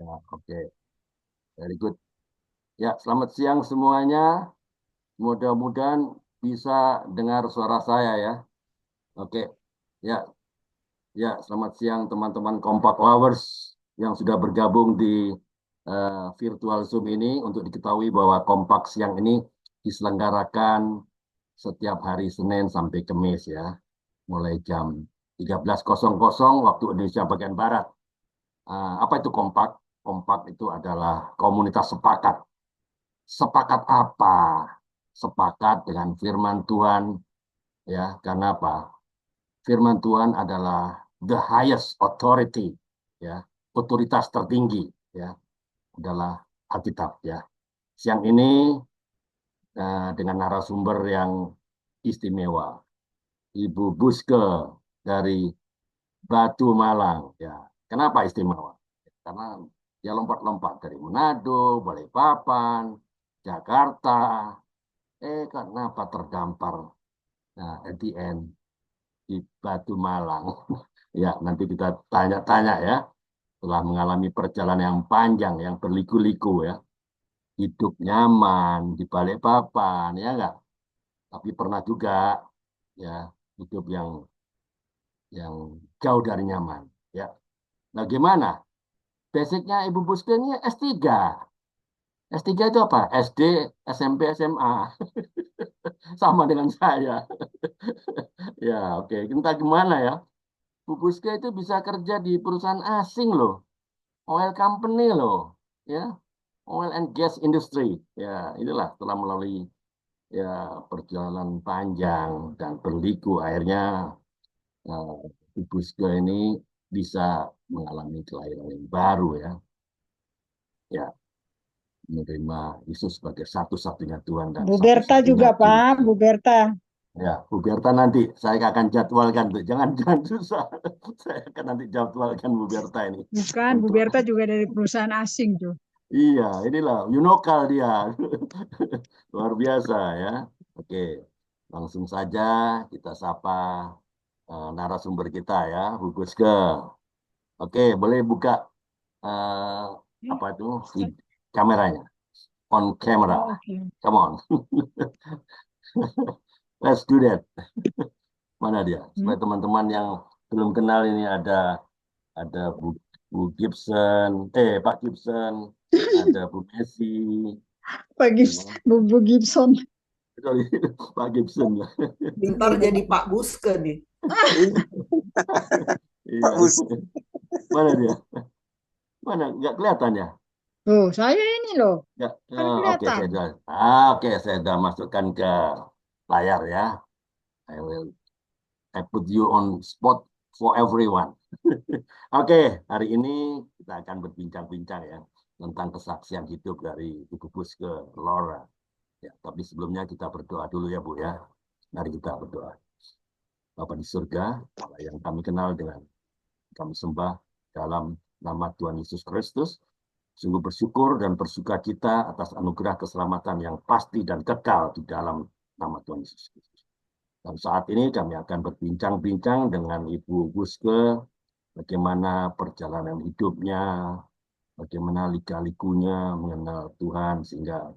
Ya, oke. Very good. Ya, selamat siang semuanya. Mudah-mudahan bisa dengar suara saya ya. Oke. Ya, ya, selamat siang teman-teman Kompak Lovers yang sudah bergabung di virtual Zoom ini untuk diketahui bahwa Kompak siang ini diselenggarakan setiap hari Senin sampai Kamis ya, mulai jam 13.00 waktu Indonesia bagian Barat. Apa itu Kompak? Kompak itu adalah komunitas sepakat. Sepakat apa? Sepakat dengan firman Tuhan ya, karena apa? Firman Tuhan adalah the highest authority ya, otoritas tertinggi ya, adalah Alkitab ya. Siang ini dengan narasumber yang istimewa, Ibu Buske dari Batu Malang ya. Kenapa istimewa? Karena dia lompat-lompat dari Manado, Balikpapan, Jakarta, kenapa terdampar at the end di Batu Malang. Ya, nanti kita tanya-tanya ya. Telah mengalami perjalanan yang panjang, yang berliku-liku ya. Hidup nyaman di Balikpapan, ya enggak? Tapi pernah juga ya hidup yang jauh dari nyaman. Ya. Nah, gimana? Basicnya Ibu Buske ini S3. S3 itu apa? SD, SMP, SMA. Sama dengan saya. Ya, oke. Entah gimana ya. Bu Buske itu bisa kerja di perusahaan asing loh, oil company loh, ya, oil and gas industry. Ya, itulah telah melalui ya perjalanan panjang dan berliku akhirnya Bu Buske ini bisa mengalami kelahiran yang baru ya, ya menerima Yesus sebagai satu-satunya Tuhan dan Bu Berta satu-satunya juga, Juru Pak. Bu Selamat. Berta. Ya, Bu Berta nanti saya akan jadwalkan tuh. Jangan jangan susah. Saya akan nanti jadwalkan Bu Berta ini Bukan, Bu untuk Berta juga dari perusahaan asing tuh. iya, inilah Yunokal dia. Luar biasa ya. Oke, langsung saja kita sapa narasumber kita ya, Bu Guske. Oke, boleh buka eh, apa itu kameranya? On camera. Oh, oke. Come on. Let's do that. Mana dia? Hmm? Supaya teman-teman yang belum kenal ini ada Bu Gibson, Pak Gibson, ada Bu Messi, Pak Gibbs, ya. Bu Gibson. Sorry, Pak Gibson ya. Ntar jadi Pak Buske nih. Iya. Mana dia? Mana? Nggak kelihatan ya? Oh, saya ini loh. Nggak. Kan Oke, kelihatan. saya sudah masukkan ke layar ya. I will I put you on spot for everyone. Oke, hari ini kita akan berbincang-bincang ya tentang kesaksian hidup dari Ibu Buske Laura. Ya, tapi sebelumnya kita berdoa dulu ya Bu ya. Mari kita berdoa. Bapa di surga, Allah yang kami kenal dengan kami sembah dalam nama Tuhan Yesus Kristus. Sungguh bersyukur dan bersuka kita atas anugerah keselamatan yang pasti dan kekal di dalam nama Tuhan Yesus Kristus. Dan saat ini kami akan berbincang-bincang dengan Ibu Buske, bagaimana perjalanan hidupnya, bagaimana lika-likunya mengenal Tuhan, sehingga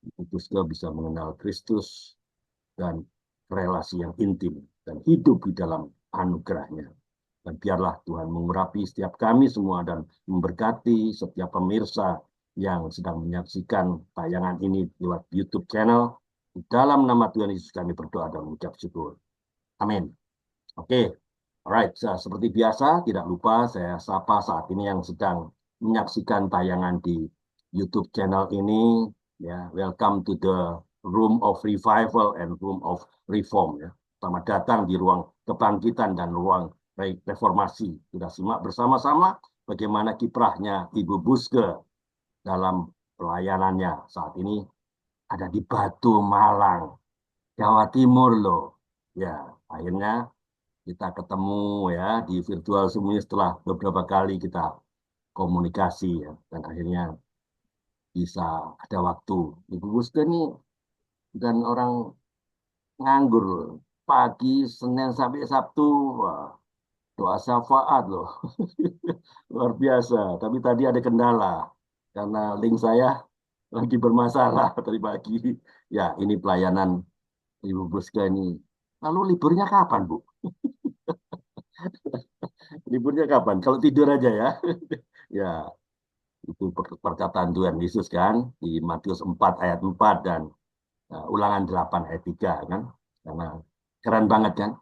Ibu Buske bisa mengenal Kristus dan relasi yang intim dan hidup di dalam anugerahnya. Dan biarlah Tuhan mengurapi setiap kami semua dan memberkati setiap pemirsa yang sedang menyaksikan tayangan ini lewat YouTube channel. Di dalam nama Tuhan Yesus kami berdoa dan mengucap syukur. Amin. Oke, alright. Seperti biasa, tidak lupa saya sapa saat ini yang sedang menyaksikan tayangan di YouTube channel ini. Ya, welcome to the Room of Revival and Room of Reform. Ya, selamat datang di ruang kebangkitan dan ruang reformasi. Kita simak bersama-sama bagaimana kiprahnya Ibu Buske dalam pelayanannya saat ini ada di Batu Malang, Jawa Timur loh. Ya, akhirnya kita ketemu ya di virtual semuanya setelah beberapa kali kita komunikasi ya dan akhirnya bisa ada waktu. Ibu Guste ini dan orang nganggur pagi Senin sampai Sabtu wah, Doa syafaat loh. Luar biasa. Tapi tadi ada kendala. Karena link saya lagi bermasalah tadi pagi. Ya, ini pelayanan Ibu Buska ini. Lalu liburnya kapan, Bu? Liburnya kapan? Kalau tidur aja ya. Ya, itu perkataan Tuhan Yesus kan di Matius 4 ayat 4 dan Ulangan 8 ayat 3 kan. Karena keren banget kan.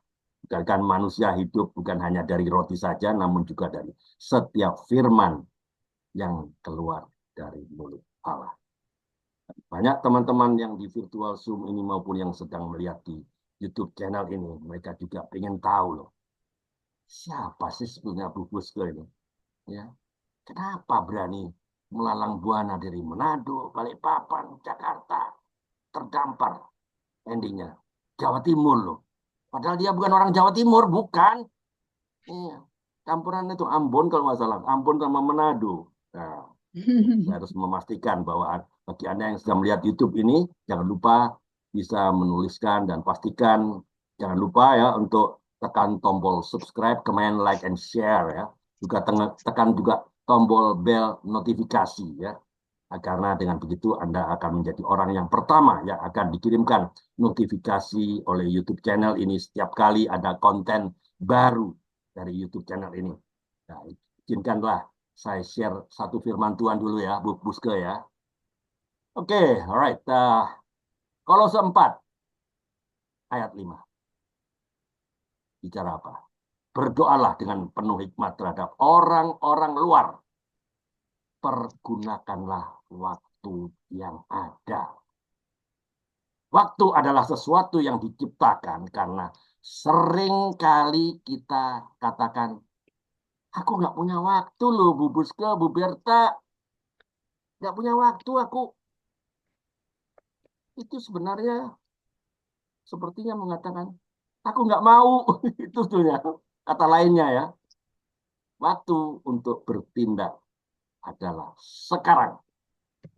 Kan manusia hidup bukan hanya dari roti saja, namun juga dari setiap firman yang keluar dari mulut Allah. Banyak teman-teman yang di virtual Zoom ini maupun yang sedang melihat di YouTube channel ini, mereka juga ingin tahu loh, siapa sih sebenarnya Bu Buska ini? Ya, kenapa berani melalang buana dari Manado, Balikpapan, Jakarta, terdampar endingnya Jawa Timur loh. Padahal dia bukan orang Jawa Timur, bukan. Iya. Campuran itu Ambon kalau nggak salah, Ambon sama Manado. Nah, saya harus memastikan bahwa bagi Anda yang sedang melihat YouTube ini, jangan lupa bisa menuliskan dan pastikan, jangan lupa ya untuk tekan tombol subscribe, comment, like, and share ya. Juga tekan juga tombol bell notifikasi ya. Karena dengan begitu Anda akan menjadi orang yang pertama yang akan dikirimkan notifikasi oleh YouTube channel ini setiap kali ada konten baru dari YouTube channel ini. Nah, izinkanlah saya share satu firman Tuhan dulu ya, Bu Buske ya. Oke, alright. Kolose 4 ayat 5. Bicara apa? Berdoalah dengan penuh hikmat terhadap orang-orang luar. Pergunakanlah waktu yang ada. Waktu adalah sesuatu yang diciptakan karena sering kali kita katakan, aku nggak punya waktu loh, Bu Buske, Bu Berta. Nggak punya waktu aku. Itu sebenarnya sepertinya mengatakan, aku nggak mau. Itu sebetulnya kata lainnya ya. Waktu untuk bertindak adalah sekarang.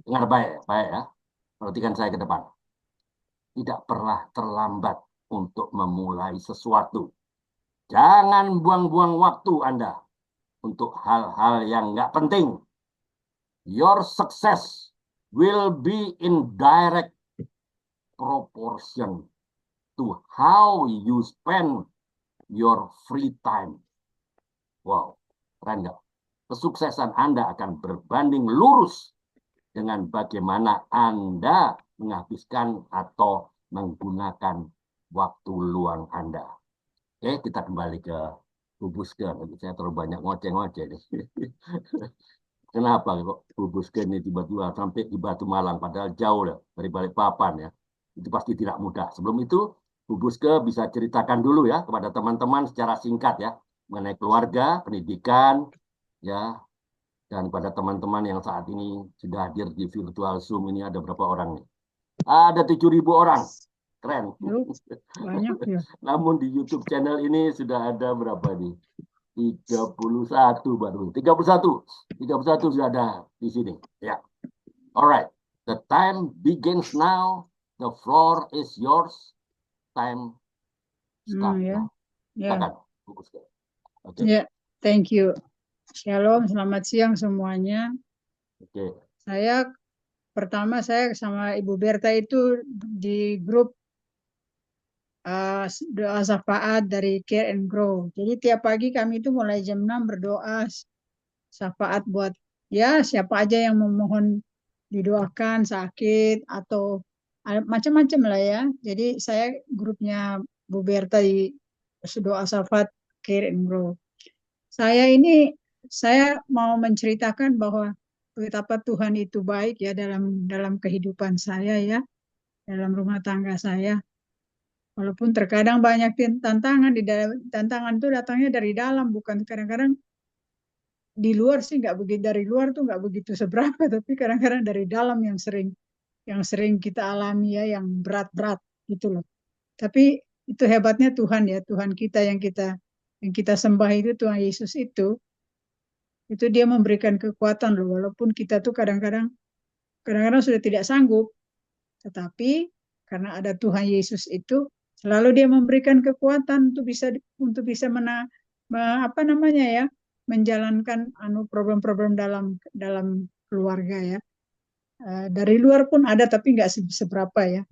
Dengar baik, baik ya. Perhatikan saya ke depan. Tidak pernah terlambat untuk memulai sesuatu. Jangan buang-buang waktu Anda untuk hal-hal yang nggak penting. Your success will be in direct proportion to how you spend your free time. Wow, keren nggak? Kesuksesan Anda akan berbanding lurus dengan bagaimana Anda menghabiskan atau menggunakan waktu luang Anda. Oke, kita kembali ke Bu Buske. Saya terlalu banyak ngoceh-ngoceh. Kenapa kok Bu Buske ini tiba-tiba sampai di Batu Malang, padahal jauh ya, dari Balikpapan ya. Itu pasti tidak mudah. Sebelum itu, Bu Buske bisa ceritakan dulu ya kepada teman-teman secara singkat ya, mengenai keluarga, pendidikan, ya, dan pada teman-teman yang saat ini sudah hadir di virtual Zoom ini ada berapa orang nih? Ada 7.000 orang. Keren. Banyak ya. Namun di YouTube channel ini sudah ada berapa nih? 31 baru. 31 sudah ada di sini. Ya. Alright. The time begins now. The floor is yours. Time start Ya, now. ya, Silakan. Oke. ya. Thank you. Shalom, selamat siang semuanya. Oke. Saya saya sama Ibu Berta itu di grup doa syafaat dari Care and Grow. Jadi tiap pagi kami itu mulai jam 6 berdoa syafaat buat ya siapa aja yang memohon didoakan sakit atau macam-macam lah ya. Jadi saya grupnya Bu Berta di doa syafaat Care and Grow. Saya mau menceritakan bahwa betapa Tuhan itu baik ya dalam dalam kehidupan saya ya, dalam rumah tangga saya. Walaupun terkadang banyak tantangan di dalam tantangan itu datangnya dari dalam, bukan kadang-kadang di luar sih nggak begitu dari luar tuh nggak begitu seberapa, tapi kadang-kadang dari dalam yang sering kita alami ya, yang berat-berat gitu loh. Tapi itu hebatnya Tuhan ya, Tuhan kita yang kita sembah itu Tuhan Yesus itu dia memberikan kekuatan loh, walaupun kita tuh kadang-kadang sudah tidak sanggup, tetapi karena ada Tuhan Yesus itu selalu dia memberikan kekuatan untuk bisa apa namanya ya, menjalankan problem-problem dalam dalam keluarga ya. Dari luar pun ada tapi nggak seberapa ya.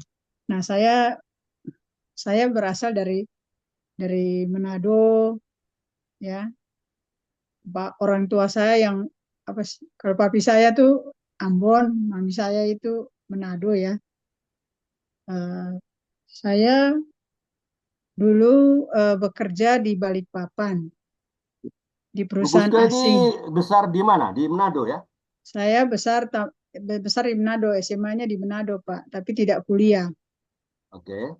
Nah, saya berasal dari Manado ya. Orang tua saya yang apa sih, kalau papi saya tuh Ambon, mami saya itu Manado ya. Eh, saya dulu bekerja di Balikpapan di Bu perusahaan Buska ini asing. besar di mana? Di Manado ya? Saya besar di Manado, SMA-nya di Manado, Pak, tapi tidak kuliah. Oke.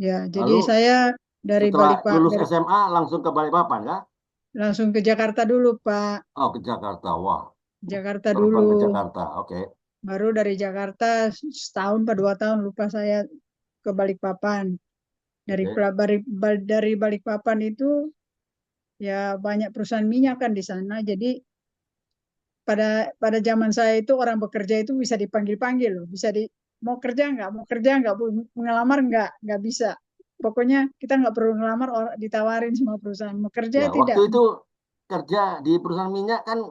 Ya, jadi Lalu saya dari setelah Balikpapan lulus SMA langsung ke Balikpapan kah? langsung ke Jakarta dulu, Pak. Oh, ke Jakarta. Wah, Jakarta terbang ke dulu. Jakarta. Oke. Baru dari Jakarta setahun atau 2 tahun lupa saya ke Balikpapan. Dari Oke. dari Balikpapan itu ya banyak perusahaan minyak kan di sana. Jadi pada zaman saya itu orang bekerja itu bisa dipanggil-panggil loh, bisa mau kerja nggak, ngelamar nggak bisa. Pokoknya kita nggak perlu ngelamar, ditawarin semua perusahaan. Mau kerja Ya, waktu tidak? itu kerja di perusahaan minyak kan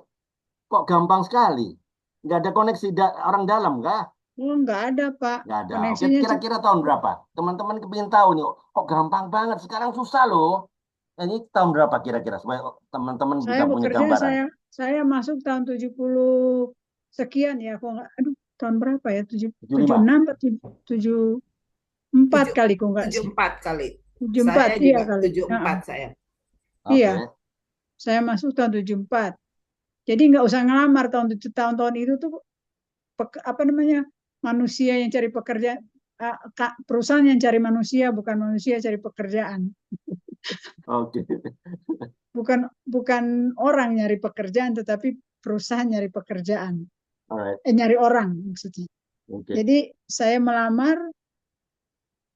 kok gampang sekali. Nggak ada koneksi orang dalam kah? Oh, nggak ada Pak. Nggak ada. Oke, Koneksinya kira-kira tahun berapa? Teman-teman kepingin tahu nih, kok gampang banget. Sekarang susah loh. Nah, ini tahun berapa kira-kira supaya teman-teman saya bisa punya bekerja, gambaran. saya masuk tahun 70 sekian ya. Kok nggak, aduh tahun berapa ya? 75. 76 atau 74 Tujuh, kali kok nggak tujuh sih? empat kali. 74 Saya iya juga kali. 74 saya. Iya, Oke. saya masuk tahun 74. Jadi nggak usah ngelamar tahun-tahun itu tuh apa namanya, manusia yang cari pekerjaan, perusahaan yang cari manusia, bukan manusia cari pekerjaan. Oke. Bukan bukan orang nyari pekerjaan, tetapi perusahaan nyari pekerjaan. Alright. Nyari orang maksudnya. Oke. Jadi saya melamar,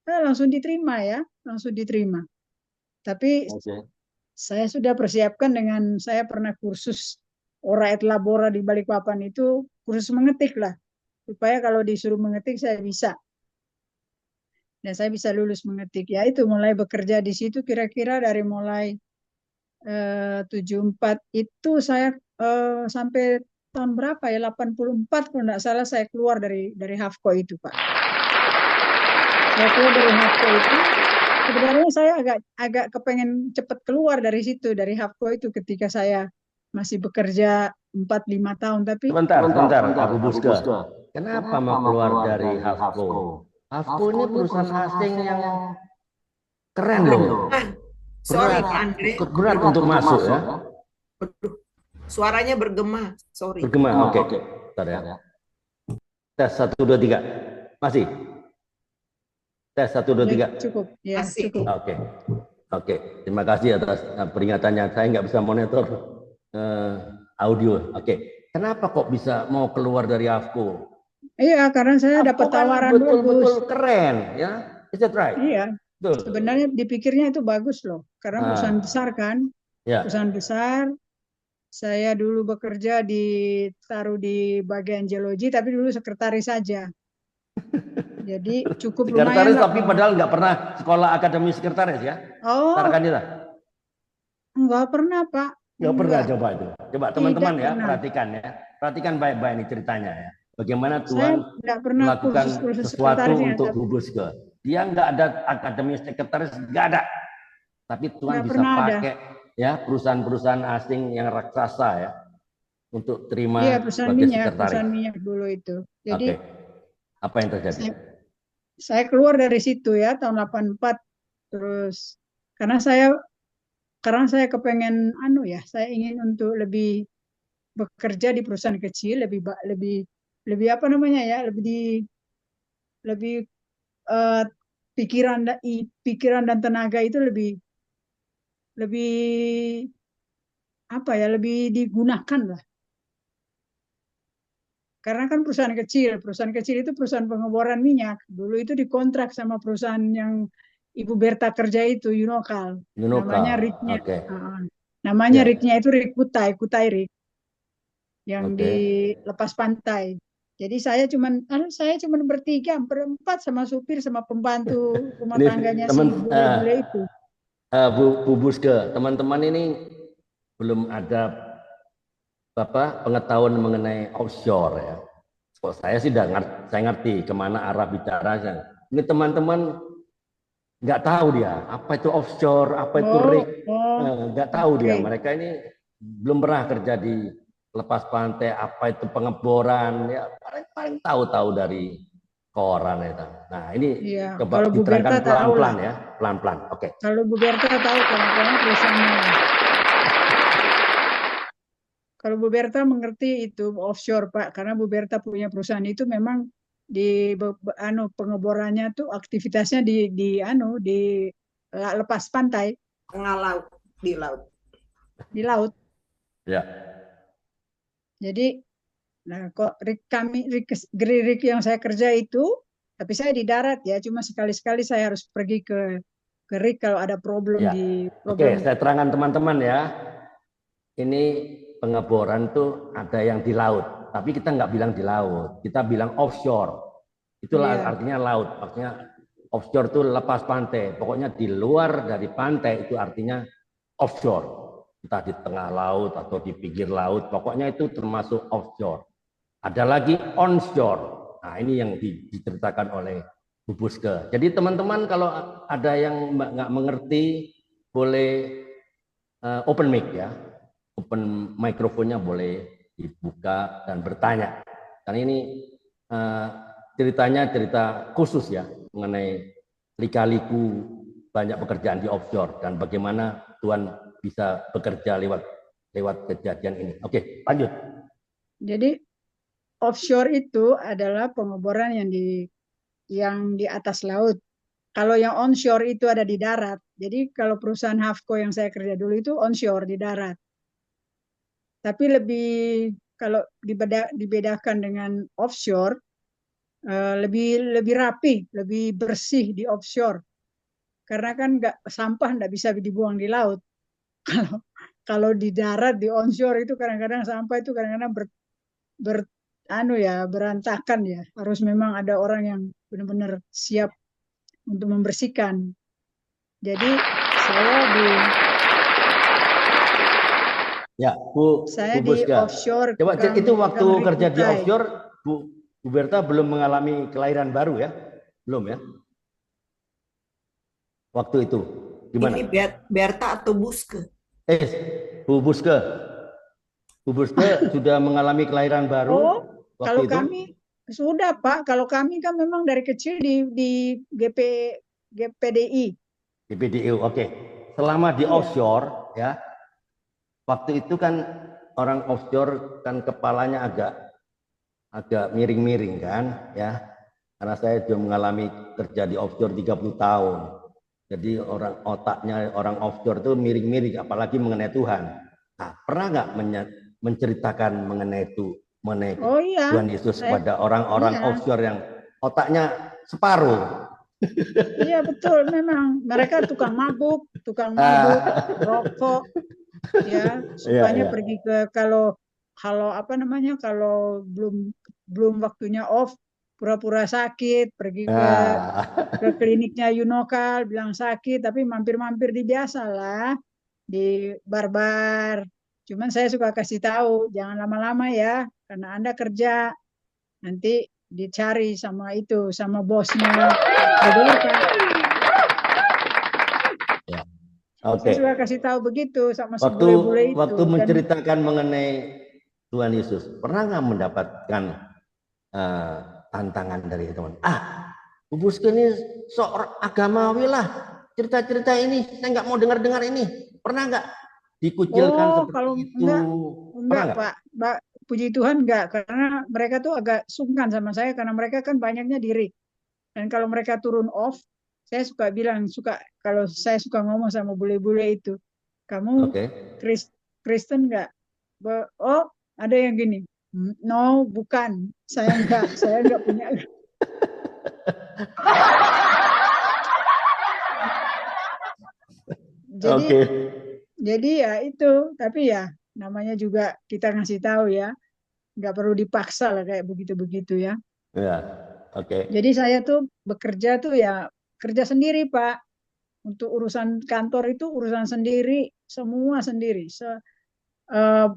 langsung diterima ya, langsung diterima. Tapi Oke. saya sudah persiapkan dengan saya pernah kursus Ora et Labora di Balikpapan itu, kursus mengetik lah, supaya kalau disuruh mengetik saya bisa, dan saya bisa lulus mengetik. Ya itu mulai bekerja di situ kira-kira dari mulai 74 itu saya sampai tahun berapa ya, 84 kalau nggak salah saya keluar dari Hafco itu Pak. Saya keluar dari Hafco itu, sebenarnya saya agak kepengen cepat keluar dari situ, dari Hafco itu, ketika saya masih bekerja 4-5 tahun, tapi Sebentar, Sebentar, sebentar, sebentar, Abu Abu Buska. Buska. Kenapa Kenapa mau mau keluar keluar dari dari Havco? Havco? Havco Havco ini ini perusahaan perusahaan asing asing yang yang keren keren loh. loh. Ah, sorry Berat, Pak Andre. berat untuk masuk ya. ya. Suaranya bergema. Sorry. Bergema, oke. Oke. Bentar ya. Bentar ya. Tes 1, 2, 3. Masih? Tes 1, 2, 3. cukup ya, Asik. cukup. Oke. Oke. Terima kasih atas peringatannya. Saya nggak bisa monitor audio. Oke. Kenapa kok bisa mau keluar dari Havco? Iya, karena saya dapat Havco kan tawaran betul-betul bagus. keren ya. Is that right? Iya, Betul. sebenarnya dipikirnya itu bagus loh, karena perusahaan besar kan, Ya. perusahaan besar. Saya dulu bekerja ditaruh di bagian geologi, tapi dulu sekretaris saja. Jadi cukup lumayan Sekretaris lah. tapi padahal nggak pernah sekolah akademi sekretaris ya? Oh, Tarakanila. enggak pernah Pak. Nggak pernah Enggak. coba itu. Coba teman-teman Tidak ya pernah. perhatikan ya. Perhatikan baik-baik ini ceritanya ya. Bagaimana Saya Tuhan tidak pernah melakukan kursus sesuatu sekretarisnya, untuk tapi Bu Buska. Dia nggak ada akademi sekretaris, nggak ada. Tapi Tuhan nggak bisa pernah ada. pakai ya perusahaan-perusahaan asing yang raksasa ya untuk terima Iya, perusahaan sebagai minyak, sekretaris. perusahaan minyak dulu itu. Jadi Oke. Apa yang terjadi? saya keluar dari situ ya tahun 84. Terus karena saya kepengen saya ingin untuk lebih bekerja di perusahaan kecil, lebih lebih apa namanya ya, lebih eh, pikiran dan tenaga itu lebih lebih lebih digunakan lah. Karena kan perusahaan kecil itu perusahaan pengeboran minyak. Dulu itu dikontrak sama perusahaan yang Ibu Berta kerja itu, Yunokal. Namanya Yunokal. Rignya, Oke. namanya Ya. Rignya itu Rig Kutai Rig, yang Oke. di lepas pantai. Jadi saya cuman berempat sama supir sama pembantu rumah Ini tangganya si teman bule-bule itu. Bu Buske, teman-teman ini belum ada pengetahuan mengenai offshore ya. Kok saya sih saya ngerti kemana arah bicaranya. Ini teman-teman nggak tahu dia apa itu offshore, apa itu rig, nggak tahu dia. Oke. Mereka ini belum pernah kerja di lepas pantai, apa itu pengeboran, ya paling tahu dari koran itu. Nah ini Iya, coba kalau Bu diterangkan Berta tahu pelan-pelan lah. ya, pelan-pelan. Oke. Kalau Bu Berta tahu karena perusahaannya. Kalau Bu Berta mengerti itu offshore, Pak, karena Bu Berta punya perusahaan itu memang di pengeborannya tuh aktivitasnya di lepas pantai, Tengah laut, di laut. di laut. Ya. Jadi, nah kok rig yang saya kerja itu, tapi saya di darat ya, cuma sekali-sekali saya harus pergi ke rig kalau ada problem Ya. Oke, saya terangkan teman-teman ya. Ini pengeboran tuh ada yang di laut, tapi kita nggak bilang di laut, kita bilang offshore. Itulah Iya. artinya laut, maksudnya offshore tuh lepas pantai. Pokoknya di luar dari pantai itu artinya offshore. Entah di tengah laut atau di pinggir laut, pokoknya itu termasuk offshore. Ada lagi onshore. Nah ini yang diceritakan oleh Bu Buske. Jadi teman-teman kalau ada yang nggak mengerti, boleh open mic ya. Open mikrofonnya boleh dibuka dan bertanya. Karena ini ceritanya cerita khusus ya mengenai lika-liku banyak pekerjaan di offshore dan bagaimana Tuhan bisa bekerja lewat kejadian ini. Oke, lanjut. Jadi offshore itu adalah pengeboran yang di atas laut. Kalau yang onshore itu ada di darat. Jadi kalau perusahaan Hafco yang saya kerja dulu itu onshore di darat. Tapi lebih kalau dibedakan dengan offshore lebih rapi, lebih bersih di offshore. Karena kan sampah nggak bisa dibuang di laut. Kalau di darat di onshore itu kadang-kadang sampah itu kadang-kadang berantakan ya. Harus memang ada orang yang benar-benar siap untuk membersihkan. Jadi saya Bu di Buska. offshore. Coba itu waktu kerja di offshore, Bu Berta belum mengalami kelahiran baru ya? Belum ya? Waktu itu gimana? Ini Berta atau Buske? Bu Buske. Bu Buske sudah mengalami kelahiran baru waktu kalau itu? kami sudah Pak, kalau kami kan memang dari kecil di GPDI. GPDI, oke. Selama di offshore ya, waktu itu kan orang offshore kan kepalanya agak miring-miring kan ya. Karena saya sudah mengalami kerja di offshore 30 tahun. Jadi otaknya orang offshore itu miring-miring apalagi mengenai Tuhan. Nah, pernah nggak menceritakan mengenai Tuhan Yesus kepada orang-orang offshore yang otaknya separuh? Iya betul, memang mereka tukang mabuk, rokok, ya sukanya pergi ke kalau belum waktunya off, pura-pura sakit, pergi ke kliniknya Yunokal, bilang sakit, tapi mampir-mampir di biasa lah, di bar-bar. Cuman saya suka kasih tahu, jangan lama-lama ya, karena Anda kerja, nanti dicari sama bosnya. Saya suka kasih tahu begitu sama si bule-bule itu. Waktu menceritakan mengenai Tuhan Yesus, pernah nggak mendapatkan tantangan dari teman? Bu Buske ini sok agamawi lah, cerita-cerita ini saya nggak mau dengar ini. Pernah nggak dikucilkan seperti itu? Enggak Pak. Puji Tuhan enggak, karena mereka tuh agak sungkan sama saya karena mereka kan banyaknya diri. Dan kalau mereka turun off, saya suka bilang, kalau saya suka ngomong sama bule-bule itu, kamu Kristen enggak? Oh, ada yang gini. No, bukan. Saya enggak punya. Jadi ya itu, tapi ya namanya juga kita ngasih tahu ya, nggak perlu dipaksa lah kayak begitu-begitu ya. Ya, oke. Jadi saya tuh bekerja tuh ya kerja sendiri Pak. Untuk urusan kantor itu urusan sendiri, semua sendiri.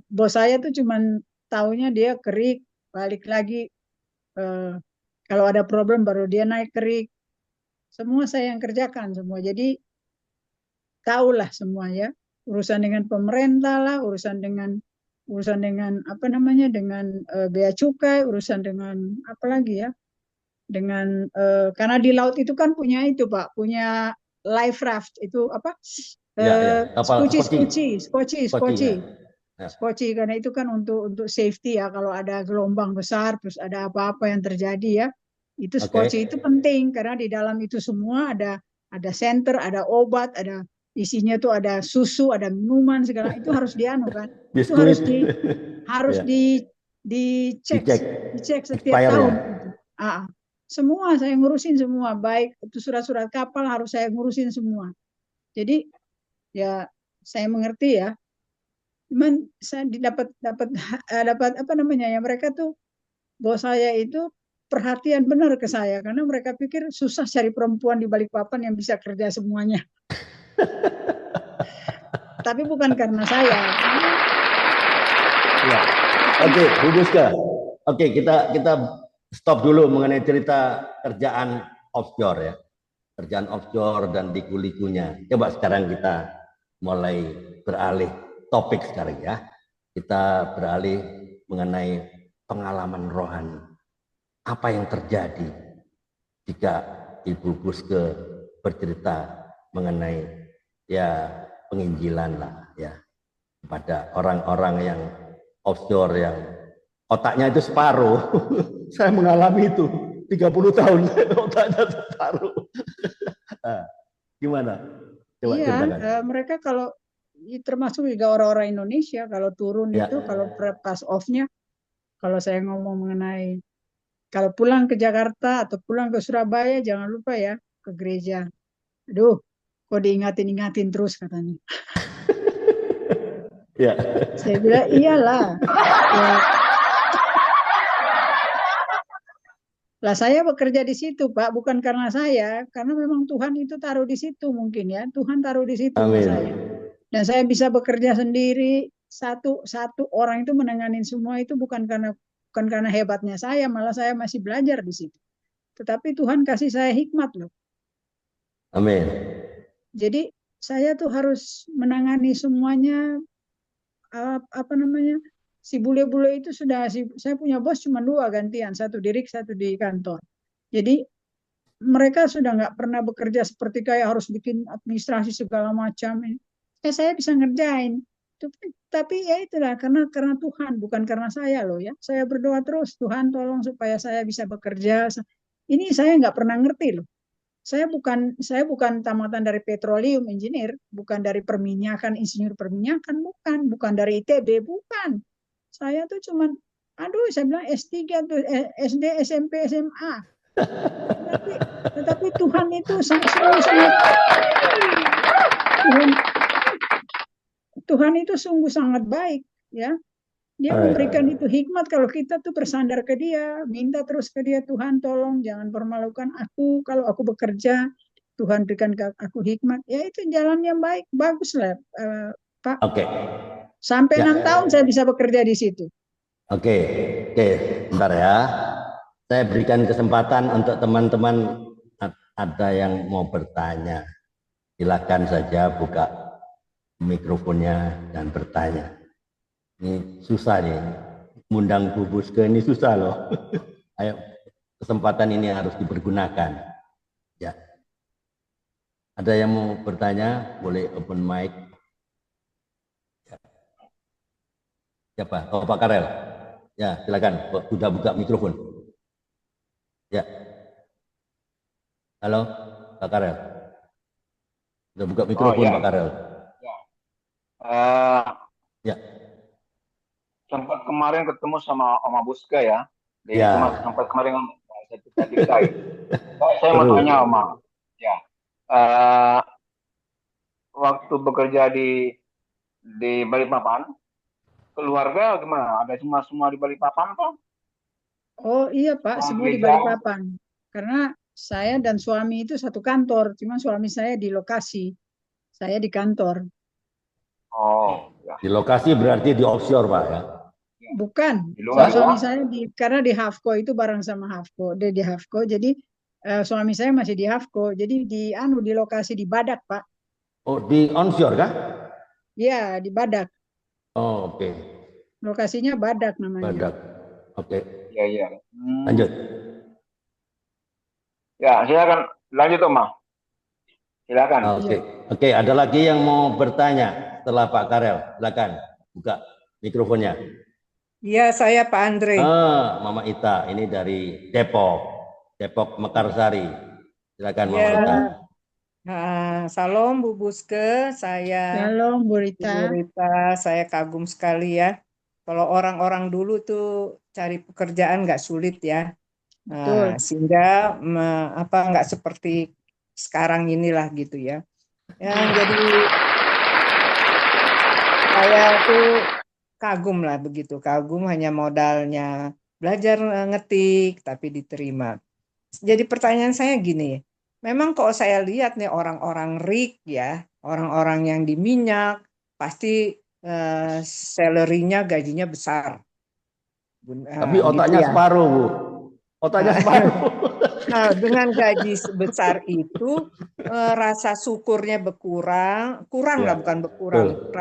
Bos saya tuh cuman taunya dia kerik, balik lagi. eh, Kalau ada problem baru dia naik kerik. Semua saya yang kerjakan semua. Jadi tahulah semua ya. Urusan dengan pemerintah lah, urusan dengan apa namanya, dengan bea cukai, urusan dengan apa lagi ya, dengan karena di laut itu kan punya itu Pak, punya life raft itu apa, Ya, ya, kapal skoci skoci, skoci skoci skoci skoci ya. Ya, skoci karena itu kan untuk safety ya, kalau ada gelombang besar terus ada apa-apa yang terjadi ya, itu oke. skoci itu penting karena di dalam itu semua ada center, ada obat, ada isinya tuh, ada susu, ada minuman segala itu harus dianu kan, itu Biskuit. harus Ya, dicek dicek dicek setiap expire-nya. tahun itu. Semua saya ngurusin semua, baik itu surat-surat kapal harus saya ngurusin semua. Jadi ya saya mengerti ya. Cuman saya dapat dapat dapat apa namanya ya, mereka tuh bos saya itu perhatian benar ke saya karena mereka pikir susah cari perempuan di Balikpapan yang bisa kerja semuanya. Tapi bukan karena saya. Ya. Oke, Bu Buska. Oke, kita stop dulu mengenai cerita kerjaan offshore ya. Kerjaan offshore dan liku-likunya. Coba sekarang kita mulai beralih topik sekarang ya. Kita beralih mengenai pengalaman rohani. Apa yang terjadi jika Ibu Buske bercerita mengenai ya penginjilan lah ya kepada orang-orang yang offshore yang otaknya itu separuh. Saya mengalami itu 30 tahun otaknya separuh. Gimana? Coba Iya, ceritakan. mereka kalau termasuk juga orang-orang Indonesia kalau turun Ya. itu, kalau pas off-nya, kalau saya ngomong mengenai kalau pulang ke Jakarta atau pulang ke Surabaya jangan lupa ya ke gereja. Aduh, kok diingatin-ingatin terus katanya. Ya. Saya bilang iyalah. Ya. Lah saya bekerja di situ Pak, bukan karena saya, karena memang Tuhan itu taruh di situ mungkin ya. Tuhan taruh di situ Amin. saya. Dan saya bisa bekerja sendiri, satu orang itu menanganin semua itu bukan karena hebatnya saya, malah saya masih belajar di situ. Tetapi Tuhan kasih saya hikmat loh. Amin. Jadi saya tuh harus menangani semuanya, apa namanya, si bule-bule itu saya punya bos cuma dua gantian, satu di rig, satu di kantor. Jadi mereka sudah nggak pernah bekerja seperti kayak harus bikin administrasi segala macam. Saya bisa ngerjain. Tapi ya itulah karena Tuhan, bukan karena saya loh ya. Saya berdoa terus, Tuhan tolong supaya saya bisa bekerja. Ini saya nggak pernah ngerti loh. Saya bukan tamatan dari petroleum engineer, bukan dari perminyakan, insinyur perminyakan, bukan dari ITB, bukan. Saya tuh cuman, aduh, saya bilang S3 tuh, SD, SMP, SMA. Tetapi Tuhan itu sangat Tuhan itu sungguh sangat baik ya. Dia memberikan itu hikmat kalau kita tuh bersandar ke Dia, minta terus ke Dia, Tuhan tolong jangan permalukan aku kalau aku bekerja, Tuhan berikan ke aku hikmat. Ya itu jalan yang baik, bagus lah Pak. Oke. Sampai 6 tahun saya bisa bekerja di situ. Oke, bentar ya. Saya berikan kesempatan untuk teman-teman ada yang mau bertanya. Silakan saja buka mikrofonnya dan bertanya. Ini susah nih, mengundang Bu Buske ini susah loh. Ayo, kesempatan ini harus dipergunakan. Ya, ada yang mau bertanya, boleh open mic. Ya. Siapa? Oh, Pak Karel. Ya, silakan. Sudah buka mikrofon. Ya. Halo, Pak Karel. Sudah buka mikrofon, ya. Pak Karel. Ya. Ya. Sempat kemarin ketemu sama Oma Buska ya. Ya. Sempat kemarin saya saya mau tanya Oma. Ya. Waktu bekerja di Balikpapan, keluarga gimana? Ada semua di Balikpapan Pak? Oh iya Pak, semua di Balikpapan. Karena saya dan suami itu satu kantor, cuma suami saya di lokasi, saya di kantor. Oh, ya. Di lokasi berarti di offshore, Pak ya. Bukan, Di luar suami ya? saya karena di Hafco itu bareng sama Hafco, dia di Hafco, jadi suami saya masih di Hafco, jadi di lokasi di Badak, Pak. Oh, di onshore kah? Iya, di Badak. Oh, oke. Lokasinya Badak namanya. Badak. Oke. Iya, iya. Lanjut. Ya, silakan lanjut Om. Silakan. Oke. Oke, ada lagi yang mau bertanya setelah Pak Karel? Silakan buka mikrofonnya. Iya, saya Pak Andre. Mama Ita, ini dari Depok Mekarsari. Silakan Mama Ya, Ita. salam Bu Buske, saya Halo, Bu Bu Rita. Rita, saya kagum sekali ya. Kalau orang-orang dulu tuh cari pekerjaan nggak sulit ya. Betul. Sehingga nggak seperti sekarang inilah gitu ya. Yang jadi saya tuh kagum lah begitu, kagum hanya modalnya belajar ngetik tapi diterima. Jadi pertanyaan saya gini, memang kalau saya lihat nih orang-orang rik ya, orang-orang yang di minyak pasti salary-nya gajinya besar. Tapi Gitu otaknya ya. separuh, Bu. Otaknya separuh. Nah, dengan gaji sebesar itu rasa syukurnya kurang Ya, lah bukan berkurang,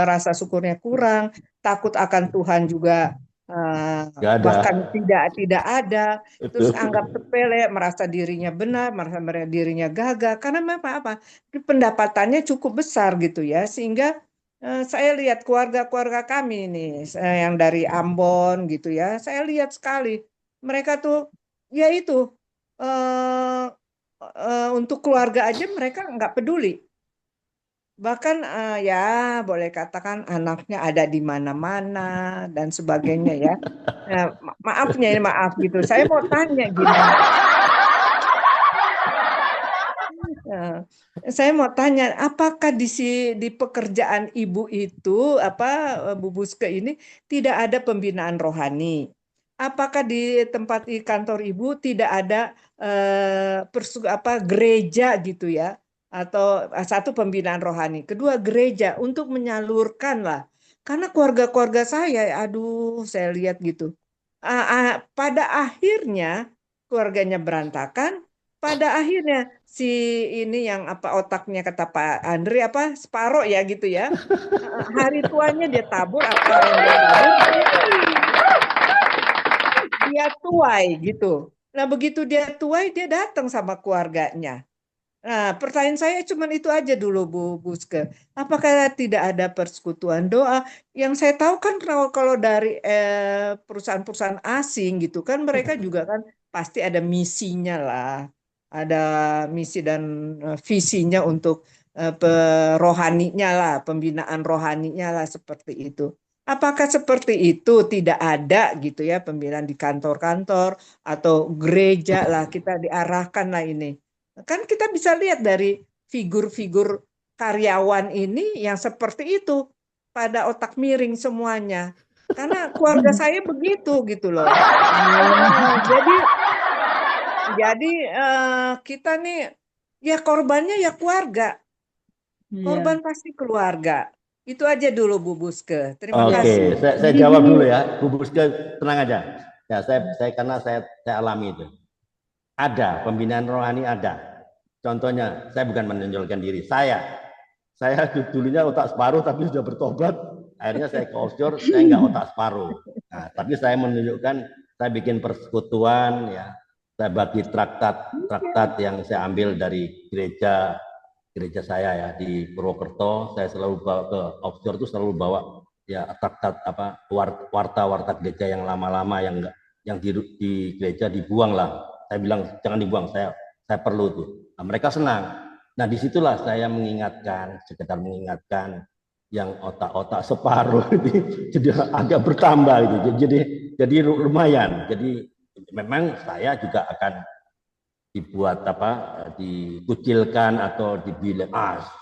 rasa syukurnya kurang, takut akan Tuhan juga nggak ada. bahkan tidak ada, terus Itu. anggap sepele, merasa dirinya benar, merasa dirinya gagah, karena apa? Pendapatannya cukup besar gitu ya, sehingga saya lihat keluarga-keluarga kami nih, yang dari Ambon gitu ya, saya lihat sekali mereka tuh ya itu eh, untuk keluarga aja mereka nggak peduli. Bahkan ya boleh katakan anaknya ada di mana-mana dan sebagainya ya. Maaf gitu. Saya mau tanya gini. Eh, saya mau tanya, apakah di pekerjaan ibu itu Bu Buske ini tidak ada pembinaan rohani? Apakah di tempat di kantor ibu tidak ada gereja gitu ya? Atau satu pembinaan rohani, kedua gereja untuk menyalurkan lah. Karena keluarga-keluarga saya, aduh, saya lihat gitu. Pada akhirnya keluarganya berantakan. Pada akhirnya si ini yang otaknya kata Pak Andre separoh ya gitu ya. Hari tuanya dia tabur apa yang dia tabur dia tuai gitu. Nah, begitu dia tuai dia datang sama keluarganya. Nah, pertanyaan saya cuma itu aja dulu Bu Buske. Apakah tidak ada persekutuan doa? Yang saya tahu kan kalau dari perusahaan-perusahaan asing gitu kan mereka juga kan pasti ada misinya lah. Ada misi dan visinya untuk rohaninya lah, pembinaan rohaninya lah seperti itu. Apakah seperti itu tidak ada gitu ya pembinaan di kantor-kantor atau gereja lah kita diarahkan lah ini. Kan kita bisa lihat dari figur-figur karyawan ini yang seperti itu, pada otak miring semuanya. Karena keluarga saya begitu gitu loh. Jadi kita nih ya korbannya ya keluarga. Korban pasti keluarga. Itu aja dulu Bu Buske. Terima kasih. Oke, saya jawab dulu ya, Bu Buske, tenang aja. Ya, karena saya alami itu. Ada pembinaan rohani ada. Contohnya, saya bukan menonjolkan diri. Saya dulunya otak separuh tapi sudah bertobat. Akhirnya saya ke offshore, saya nggak otak separuh. Nah, tapi saya menunjukkan, saya bikin persekutuan, ya. Saya bagi traktat yang saya ambil dari gereja saya ya di Purwokerto. Saya selalu bawa ke offshore itu selalu bawa ya traktat warta gereja yang lama-lama yang di gereja dibuang lah. Saya bilang jangan dibuang, saya perlu tuh. Nah, mereka senang. Nah, disitulah saya sekedar mengingatkan yang otak-otak separuh ini jadi agak bertambah gitu. Jadi lumayan. Jadi memang saya juga akan dibuat dikucilkan atau dibilang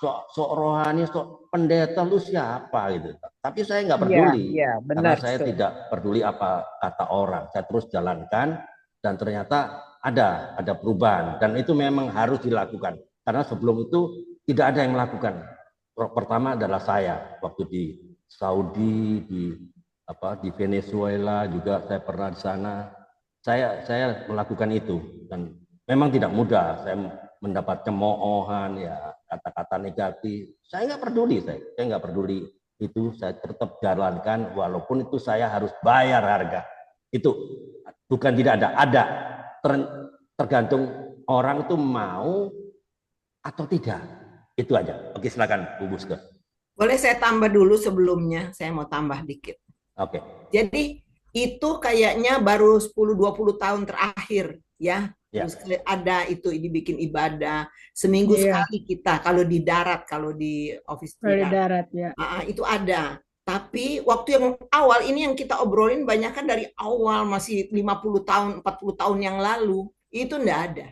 sok rohani, sok pendeta, lu siapa gitu. Tapi saya nggak peduli karena saya tidak peduli apa kata orang. Saya terus jalankan dan ternyata ada perubahan dan itu memang harus dilakukan karena sebelum itu tidak ada yang melakukan. Pertama adalah saya waktu di Saudi, di Venezuela juga saya pernah di sana. Saya melakukan itu dan memang tidak mudah. Saya mendapat cemoohan, ya kata-kata negatif. Saya nggak peduli itu. Saya tetap jalankan walaupun itu saya harus bayar harga. Itu bukan tidak ada. Tergantung orang itu mau atau tidak. Itu aja. Oke, silakan Bu Buske. Boleh saya tambah dulu sebelumnya, saya mau tambah dikit. Oke. Jadi itu kayaknya baru 10-20 tahun terakhir ya. Ya. Terus ada itu dibikin ibadah seminggu sekali kita kalau di darat, kalau di office Kalau di darat ya. itu ada. Tapi waktu yang awal ini yang kita obrolin banyak kan dari awal masih 50 tahun, 40 tahun yang lalu. Itu enggak ada.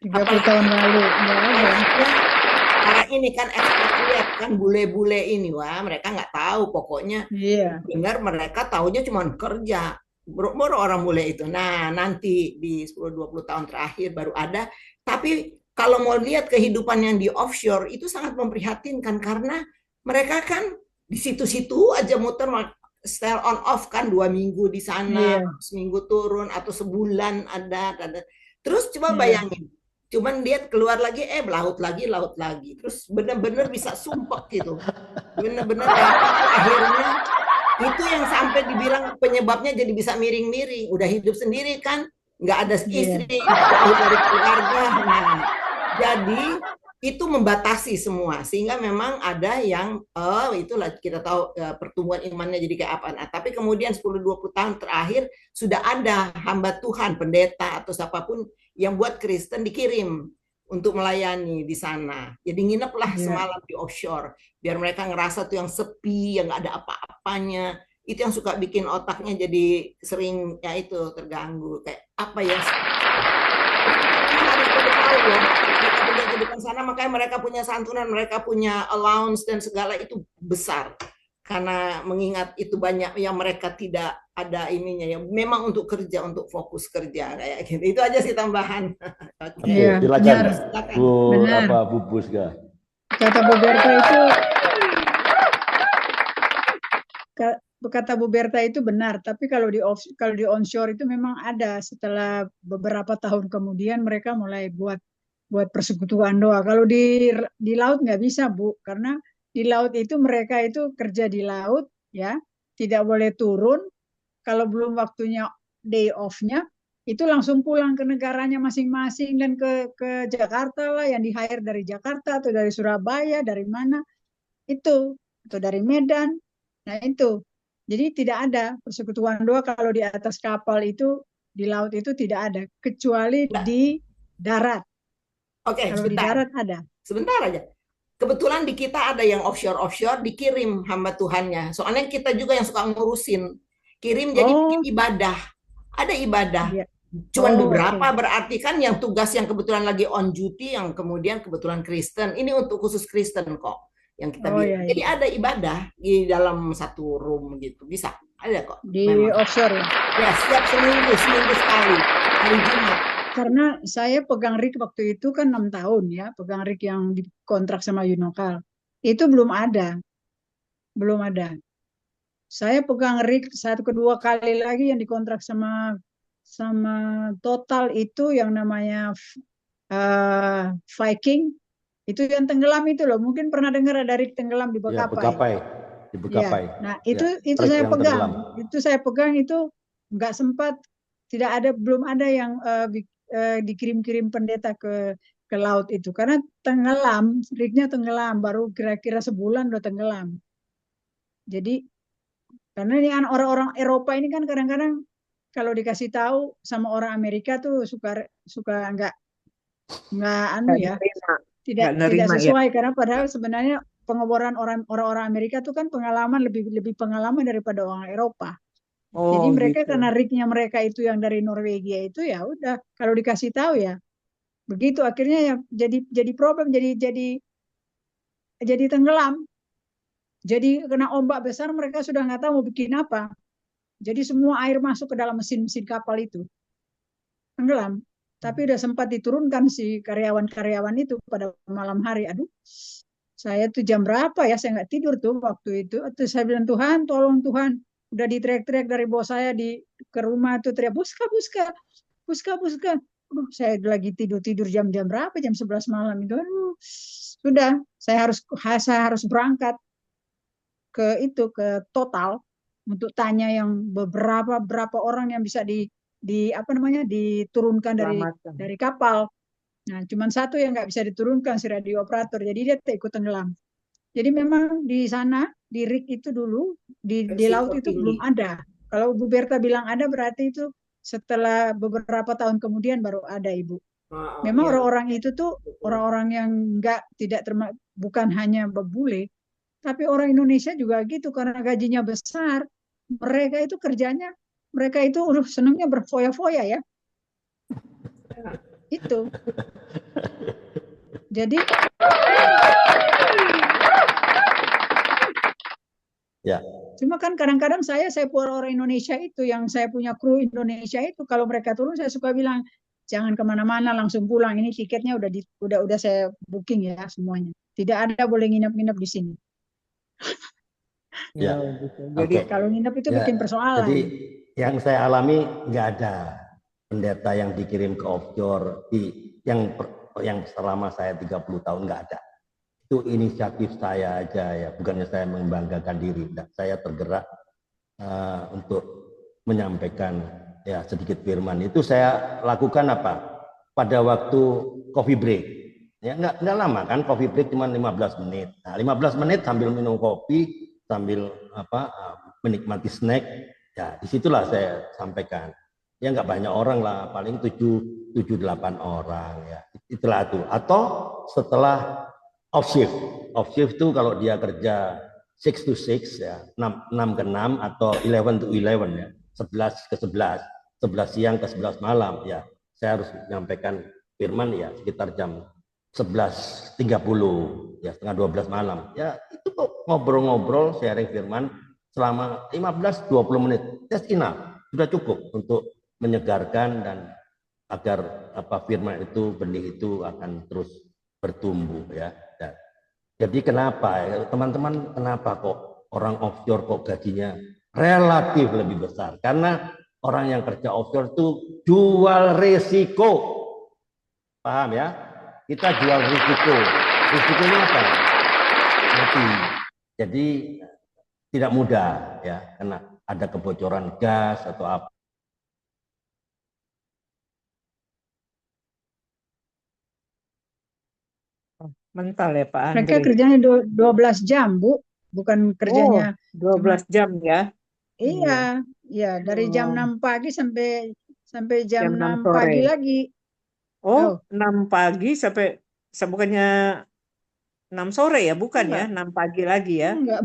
30 tahun lalu enggak ada. Karena ini kan ekspatriat kan bule-bule ini, wah mereka nggak tahu pokoknya. Iya. Dengar mereka taunya cuma kerja. Baru orang bule itu. Nah nanti di 10-20 tahun terakhir baru ada. Tapi kalau mau lihat kehidupan yang di offshore itu sangat memprihatinkan karena mereka kan di situ-situ aja muter style on off kan 2 minggu di sana, seminggu turun atau sebulan ada. Terus coba bayangin. Cuman dia keluar lagi, laut lagi. Terus benar-benar bisa sumpek gitu. Benar-benar akhirnya itu yang sampai dibilang penyebabnya jadi bisa miring-miring. Udah hidup sendiri kan, nggak ada istri, jauh dari keluarga. Nah, jadi itu membatasi semua. Sehingga memang ada yang, itulah kita tahu pertumbuhan imannya jadi kayak apa. Nah, tapi kemudian 10-20 tahun terakhir sudah ada hamba Tuhan, pendeta atau siapapun yang buat Kristen dikirim untuk melayani di sana. Jadi ngineplah semalam di offshore. Biar mereka ngerasa tuh yang sepi, yang nggak ada apa-apanya. Itu yang suka bikin otaknya jadi sering ya itu terganggu. Kayak apa ya? Harus tahu loh. Mereka kehidupan sana, makanya mereka punya santunan, mereka punya allowance dan segala itu besar. Karena mengingat itu banyak yang mereka tidak ada ininya ya memang untuk kerja, untuk fokus kerja kayak gitu. Itu aja sih tambahan. Iya, silakan. Bu Buske. Kata Bu Berta itu benar, tapi kalau di onshore itu memang ada setelah beberapa tahun kemudian mereka mulai buat persekutuan doa. Kalau di laut nggak bisa, Bu, karena di laut itu mereka itu kerja di laut ya, tidak boleh turun. Kalau belum waktunya day off-nya, itu langsung pulang ke negaranya masing-masing dan ke Jakarta lah, yang di-hire dari Jakarta atau dari Surabaya, dari mana itu, atau dari Medan. Nah itu, jadi tidak ada persekutuan doa kalau di atas kapal itu, di laut itu tidak ada, kecuali di darat. Oke, kalau di darat ada. Sebentar aja. Kebetulan di kita ada yang offshore dikirim hamba Tuhannya. Soalnya kita juga yang suka ngurusin. Kirim jadi bikin ibadah. Ada ibadah. Cuman beberapa berarti kan yang tugas yang kebetulan lagi on duty, yang kemudian kebetulan Kristen. Ini untuk khusus Kristen kok. Yang kita bilang. Jadi ada ibadah di dalam satu room gitu. Bisa. Ada kok. Di offshore ya? Ya, setiap seminggu sekali. Hari Jumat. Karena saya pegang rig waktu itu kan 6 tahun ya, pegang rig yang dikontrak sama Unokal. Itu belum ada. Saya pegang rig satu kedua kali lagi yang dikontrak sama Total itu yang namanya Viking. Itu yang tenggelam itu loh. Mungkin pernah dengar ada rig tenggelam di Bekapai. Di Bekapai. Ya. Nah, itu saya pegang. Itu saya pegang itu nggak sempat, belum ada yang dikirim-kirim pendeta ke laut itu karena tenggelam, rignya tenggelam, baru kira-kira sebulan udah tenggelam. Jadi karena ini orang-orang Eropa ini kan kadang-kadang kalau dikasih tahu sama orang Amerika tuh suka nggak tidak sesuai ya. Karena padahal sebenarnya pengeboran orang-orang Amerika tuh kan pengalaman lebih pengalaman daripada orang Eropa. Jadi mereka karena rignya mereka itu yang dari Norwegia itu ya udah kalau dikasih tahu ya begitu, akhirnya ya jadi problem, jadi tenggelam. Jadi kena ombak besar mereka sudah nggak tahu mau bikin apa. Jadi semua air masuk ke dalam mesin kapal itu tenggelam. Tapi udah sempat diturunkan si karyawan-karyawan itu pada malam hari. Aduh, saya tuh jam berapa ya? Saya nggak tidur tuh waktu itu. Terus saya bilang, Tuhan, tolong Tuhan. Udah diteriak-teriak dari bos saya ke rumah tuh teriak, Buska, Buska, Buska, Buska. Aduh, saya lagi tidur-tidur jam-jam berapa? Jam 11 malam itu. Aduh, sudah, saya harus berangkat ke Total untuk tanya yang berapa orang yang bisa di apa namanya diturunkan Selamatkan. dari kapal. Nah, cuman satu yang nggak bisa diturunkan si radio operator, jadi dia ikut tenggelam. Jadi memang di sana di rig itu dulu di laut Risiko itu tinggi. belum ada. Kalau Bu Berta bilang ada berarti itu setelah beberapa tahun kemudian baru ada, Ibu. Memang Iya, orang-orang itu tuh betul. orang-orang yang tidak bukan hanya bebule, tapi orang Indonesia juga gitu karena gajinya besar. Mereka itu kerjanya, mereka itu senangnya berfoya-foya ya. Itu. Jadi Ya. cuma kan kadang-kadang saya orang Indonesia itu yang saya punya kru Indonesia itu kalau mereka turun saya suka bilang jangan kemana-mana langsung pulang, ini tiketnya udah saya booking ya semuanya, tidak ada boleh nginep-nginep di sini. Ya, Ya. gitu. Jadi Oke. Kalau nginep itu Ya, bikin jadi persoalan. yang saya alami nggak ada pendeta yang dikirim ke offshore yang selama saya 30 tahun nggak ada. Itu inisiatif saya aja ya, bukannya saya membanggakan diri. Saya tergerak untuk menyampaikan ya sedikit firman. Itu saya lakukan apa? Pada waktu coffee break. Ya nggak lama kan, coffee break cuma 15 menit. Nah, 15 menit sambil minum kopi, sambil menikmati snack. Ya, disitulah saya sampaikan. Ya nggak banyak orang lah, paling 7-8 orang ya. Itulah itu. Atau setelah off shift. Off shift itu kalau dia kerja 6 to 6 ya, 6 ke 6 atau 11 to 11 ya. 11 ke 11, 11 siang ke 11 malam ya. Saya harus menyampaikan firman ya sekitar jam 11.30 ya, setengah 12 malam. Ya, itu kok ngobrol-ngobrol sharing firman selama 15-20 menit. That's enough. Sudah cukup untuk menyegarkan dan agar firman itu, benih itu akan terus bertumbuh ya. Jadi kenapa ya teman-teman, kenapa kok orang offshore kok gajinya relatif lebih besar? Karena orang yang kerja offshore itu jual risiko. Paham ya? Kita jual risiko. Risikonya apa? Mati. Jadi tidak mudah ya, karena ada kebocoran gas atau apa. mental ya Pak Mereka Andre. kerjanya 12 jam, Bu. Bukan kerjanya 12 jam ya. Iya, ya dari jam 6 pagi sampai jam 6 sore. pagi lagi. Oh, 6 pagi sampai bukannya 6 sore ya, bukan ya? Enggak. 6 pagi lagi ya. Enggak.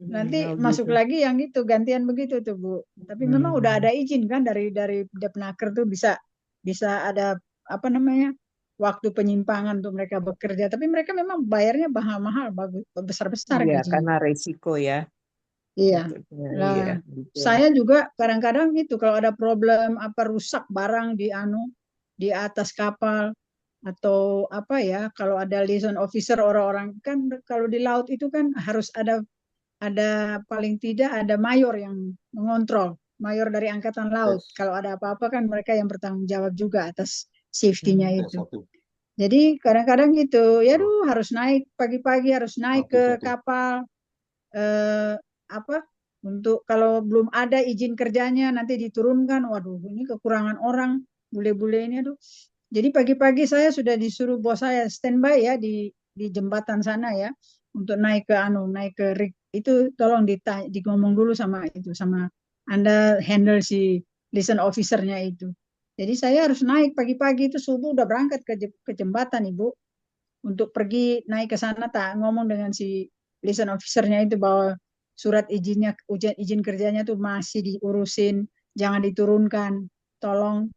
Nanti Oh, masuk gitu. lagi yang itu gantian begitu tuh, Bu. Tapi memang udah ada izin kan dari Depnaker tuh bisa ada apa namanya? Waktu penyimpangan untuk mereka bekerja, tapi mereka memang bayarnya mahal-mahal, bagus, besar-besar Iya, gajinya. karena resiko ya. Iya. Nah, Iya, gitu. saya juga kadang-kadang gitu kalau ada problem apa rusak barang di atas kapal atau apa ya, kalau ada liaison officer, orang-orang kan kalau di laut itu kan harus ada paling tidak ada mayor yang mengontrol, mayor dari angkatan laut. Kalau ada apa-apa kan mereka yang bertanggung jawab juga atas safety-nya itu. Jadi kadang-kadang gitu, ya harus naik pagi-pagi, harus naik ke kapal untuk kalau belum ada izin kerjanya nanti diturunkan. Waduh, ini kekurangan orang, bule-bule ini aduh. Jadi pagi-pagi saya sudah disuruh bos saya standby ya di jembatan sana ya untuk naik ke rig itu, tolong ngomong dulu sama Anda handle si liaison officer-nya itu. Jadi saya harus naik pagi-pagi itu subuh udah berangkat ke jembatan, Ibu, untuk pergi naik ke sana ngomong dengan si liaison officer-nya itu bahwa surat izin kerjanya tuh masih diurusin, jangan diturunkan, tolong.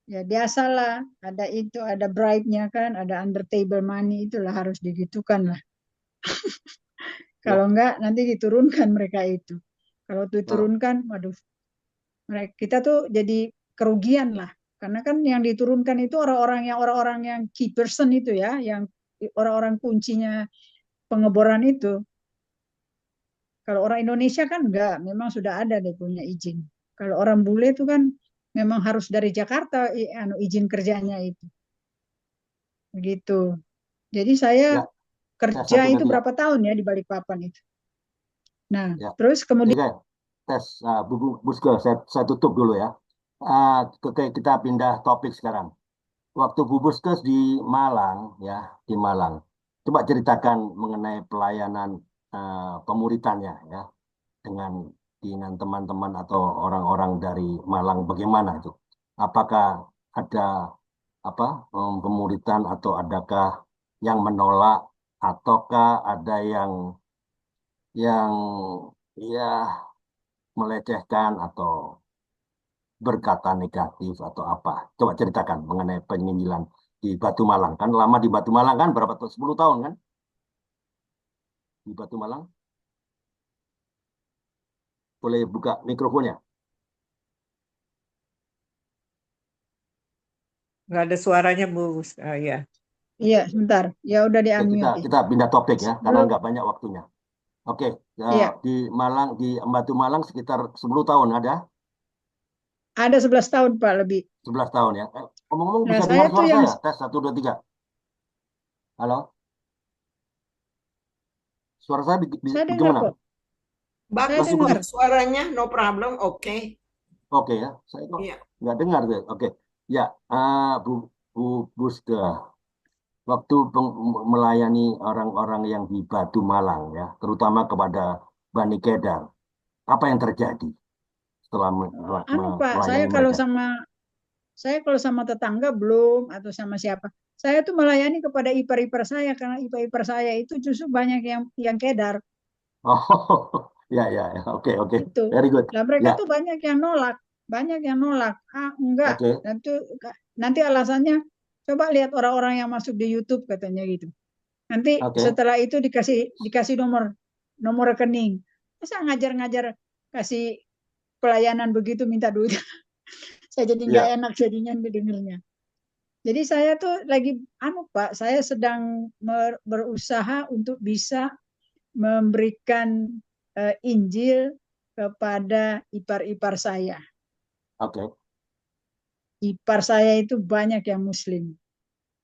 Ya biasalah, ada bribe-nya kan, ada under table money, itulah harus digitukan lah. Kalau enggak nanti diturunkan mereka itu. Kalau diturunkan, waduh, kita tuh jadi kerugian lah, Karena kan yang diturunkan itu orang-orang yang key person itu ya, yang orang-orang kuncinya pengeboran itu. Kalau orang Indonesia kan enggak, memang sudah ada deh punya izin. Kalau orang bule itu kan memang harus dari Jakarta izin kerjanya itu. Begitu. Jadi saya Ya, kerja tes 1, 2, itu 3. berapa tahun ya di Balikpapan itu. Nah, Ya. terus kemudian Oke, tes. Bu Buske, saya tutup dulu ya. Kita pindah topik sekarang. Waktu Bu Buskes di Malang, ya, di Malang. Coba ceritakan mengenai pelayanan pemuritannya, ya, dengan teman-teman atau orang-orang dari Malang. Bagaimana itu? Apakah ada apa pemuritan atau adakah yang menolak ataukah ada yang ya melecehkan atau berkata negatif atau apa? Coba ceritakan mengenai penginjilan di Batu Malang. Kan lama di Batu Malang kan berapa tahun? 10 tahun kan di Batu Malang? Boleh buka mikrofonnya? Nggak ada suaranya, Bu. Ya. iya sebentar, ya udah di Oke, kita unmute. kita pindah topik ya karena Belum, nggak banyak waktunya. Oke, ya, iya, di Malang di Batu Malang sekitar 10 tahun ada ada 11 tahun Pak lebih. 11 tahun ya. Ngomong-ngomong Nah, bisa dengar saya tuh suara yang saya? Tes 1, 2, 3. Halo? Suara saya saya dengar bagaimana? kok. Saya Bagus dengar. kok suaranya, no problem, oke. Oke ya, saya kok Iya. nggak dengar tuh. Oke, ya, Bu Bu Buska, waktu melayani orang-orang yang di Batu Malang ya, terutama kepada Bani Kedar, apa yang terjadi setelah Pak, melayani mereka? saya kalau sama tetangga belum atau sama siapa. Saya tuh melayani kepada ipar-ipar saya karena ipar-ipar saya itu justru banyak yang kedar Oh, ya, ya, ya. Oke, oke, itu. very good. Nah, mereka Ya, tuh banyak yang nolak, banyak yang nolak. Enggak. oke, Nanti alasannya coba lihat orang-orang yang masuk di YouTube katanya gitu. Nanti oke. setelah itu dikasih nomor rekening. Masa ngajar-ngajar kasih pelayanan begitu minta duit. Saya jadi nggak Ya, enak jadinya dengernya. Jadi saya tuh lagi Pak, saya sedang berusaha untuk bisa memberikan Injil kepada ipar-ipar saya. oke. Ipar saya itu banyak yang Muslim.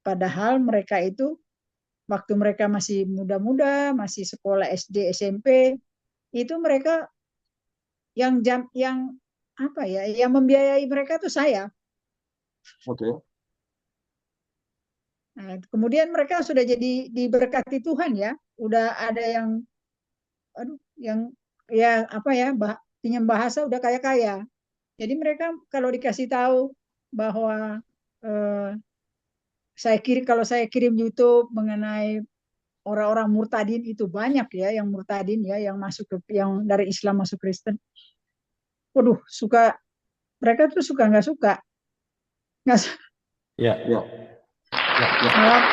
Padahal mereka itu waktu mereka masih muda-muda, masih sekolah SD, SMP, itu mereka yang apa ya, yang membiayai mereka tuh saya. Oke. Nah, kemudian mereka sudah jadi diberkati Tuhan ya, udah ada yang ya apa ya, pinjam bahasa udah kaya-kaya. Jadi mereka kalau dikasih tahu bahwa kalau saya kirim YouTube mengenai orang-orang murtadin itu banyak ya yang murtadin ya yang dari Islam masuk Kristen. Waduh, mereka tuh suka nggak suka. Nggak, Ya, Ya, ya, ya. malah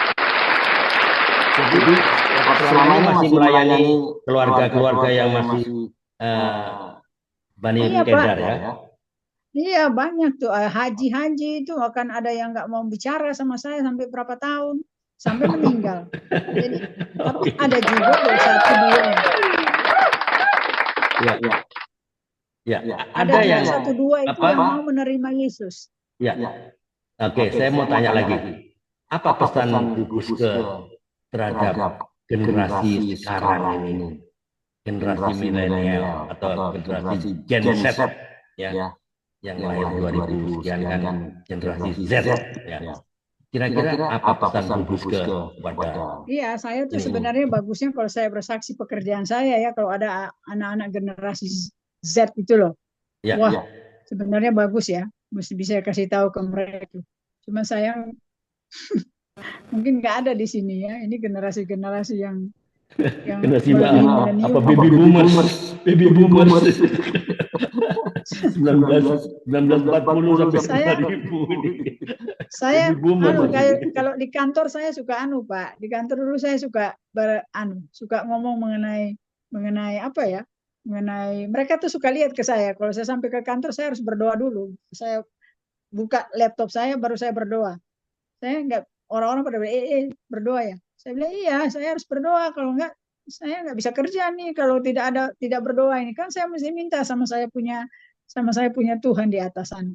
Jadi selama ini masih melayani keluarga-keluarga yang keluarga masih Bani Iya, Kedar Pak. ya. Iya banyak tuh haji itu akan ada yang nggak mau bicara sama saya sampai berapa tahun sampai meninggal. Jadi tapi Oke. ada juga loh satu dua. Ya, ya, ya. ya. Ada Ada juga yang satu dua itu apa? yang mau menerima Yesus. Ya. Ya. Oke, saya mau tanya lagi. Apa pesan Bu Buske terhadap generasi sekarang ini? Generasi milenial atau generasi Gen Z ya, yang lahir 2000 sekian kan generasi Z ya. Kira-kira apa pesan Bu Buske kepada Iya, saya tuh ini? sebenarnya bagusnya kalau saya bersaksi pekerjaan saya ya kalau ada anak-anak generasi Z itu loh. Ya, Wah, ya. sebenarnya bagus ya. Mesti bisa kasih tahu ke mereka. Cuma sayang mungkin nggak ada di sini ya. Ini generasi-generasi yang generasi melebihi apa milenium. baby boomers 1940 sampai Saya 2000 ini. Saya Baby boomer masih. kalau di kantor saya suka Pak. Di kantor dulu saya suka suka ngomong mengenai apa ya? Mengenai mereka tuh suka lihat ke saya. Kalau saya sampai ke kantor saya harus berdoa dulu. Saya buka laptop saya baru saya berdoa. Saya nggak, orang-orang pada bilang, berdoa ya. Saya bilang iya, saya harus berdoa. Kalau enggak, saya nggak bisa kerja nih. Kalau tidak berdoa ini kan saya mesti minta sama saya punya Tuhan di atas sana.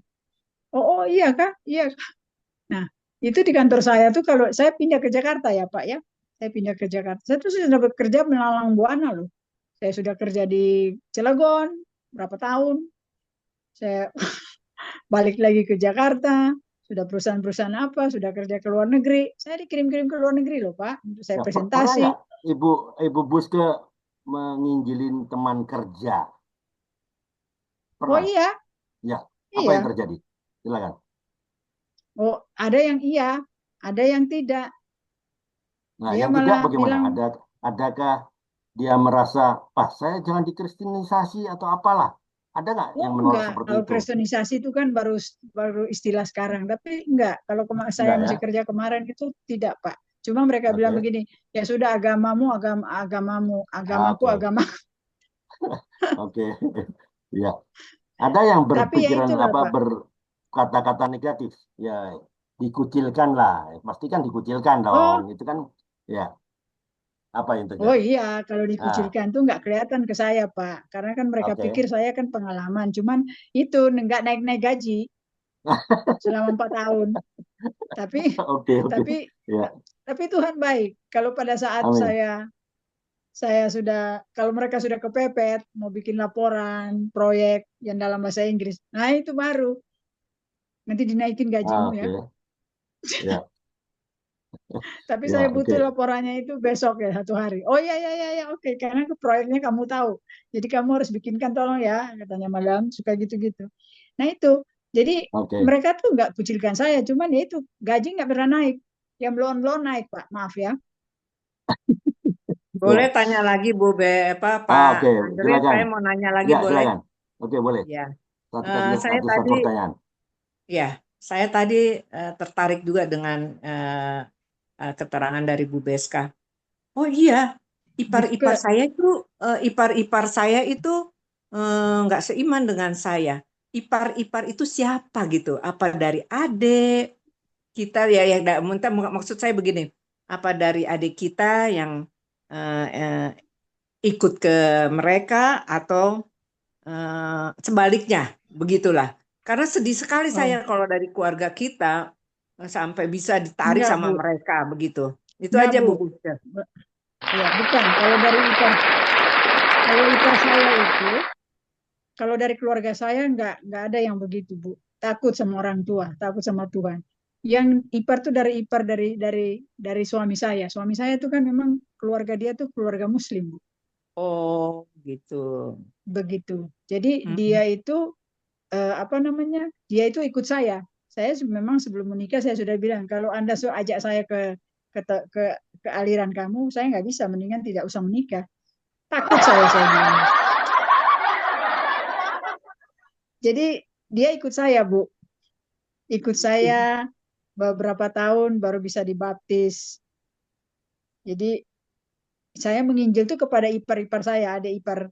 Oh iya Kak, iya. Nah, itu di kantor saya tuh kalau saya pindah ke Jakarta ya Pak ya. Saya pindah ke Jakarta. Saya tuh sudah bekerja melalang buana loh. Saya sudah kerja di Cilegon berapa tahun. Saya balik lagi ke Jakarta. Sudah perusahaan-perusahaan apa, sudah kerja ke luar negeri. Saya dikirim-kirim ke luar negeri loh Pak. Untuk saya Ya, pernah presentasi. nggak Ibu Buske menginjilin teman kerja? Oh Pernah? iya, Ya. Apa yang iya. terjadi? Silakan. Oh ada yang iya, ada yang tidak. Nah, Dia yang tidak malah bagaimana? bilang, Adakah dia merasa, saya jangan dikristenisasi atau apalah? Ada nggak oh yang menolak enggak, seperti kalau itu? kristenisasi itu kan baru istilah sekarang. Tapi enggak, kalau saya Enggak ya? masih kerja kemarin itu tidak Pak. Cuma mereka bilang Oke. begini, ya sudah agamamu, agamamu, agamaku, Oke. agama. Oke. Ya. Ada yang Tapi ya berpikiran itulah Pak. berkata-kata negatif. Ya, dikucilkan lah. Pasti kan dikucilkan Oh, dong. Itu kan, ya, apa yang oh terjadi? iya, kalau Ah, dikucilkan tuh nggak kelihatan ke saya Pak. Karena kan mereka oke. pikir saya kan pengalaman. Cuman itu nggak naik-naik gaji selama 4 tahun. Tapi Oke, oke. tapi Ya, tapi Tuhan baik. Kalau pada saat amin. saya sudah, kalau mereka sudah kepepet mau bikin laporan proyek yang dalam bahasa Inggris, nah itu baru nanti dinaikin gajimu ya. Oke. Ya, Tapi ya, saya butuh oke. laporannya itu besok ya, 1 hari. Oh ya ya ya ya, oke, karena ke proyeknya kamu tahu, jadi kamu harus bikinkan tolong ya, katanya madam, suka gitu-gitu. Nah itu, jadi Oke. mereka tuh nggak kucilkan saya, cuman ya itu gaji nggak pernah naik, yang belum naik Pak, maaf ya. Boleh Ya. tanya lagi Pak Oke, Andre, silakan. saya mau nanya lagi Ya, boleh? silakan. Oke, boleh. Ya, Satu kasih saya satu tadi pertanyaan. ya saya tadi tertarik juga dengan keterangan dari Bu Beska. Oh iya, ipar-ipar Bukan, saya itu ipar-ipar saya itu nggak seiman dengan saya. Ipar-ipar itu siapa gitu? Apa dari adik kita ya yang maksud saya begini, apa dari adik kita yang eh, eh, ikut ke mereka atau sebaliknya, begitulah. Karena sedih sekali saya oh kalau dari keluarga kita sampai bisa ditarik enggak sama Bu, mereka begitu. Itu enggak aja Bu. Bu Buster. Ya, bukan. Kalau ipar saya itu, kalau dari keluarga saya nggak ada yang begitu, Bu. Takut sama orang tua, takut sama Tuhan. Yang ipar tuh dari suami saya. Suami saya itu kan memang keluarga dia tuh keluarga Muslim, Bu. Oh, gitu. Begitu. Jadi Mm. dia itu apa namanya? Dia itu ikut saya. Saya memang sebelum menikah saya sudah bilang kalau Anda ajak saya ke ke, ke aliran kamu, saya nggak bisa. Mendingan tidak usah menikah. Takut saya bilang. Jadi dia ikut saya, Bu. Ikut saya beberapa tahun baru bisa dibaptis. Jadi saya menginjil tuh kepada ipar-ipar saya, ada ipar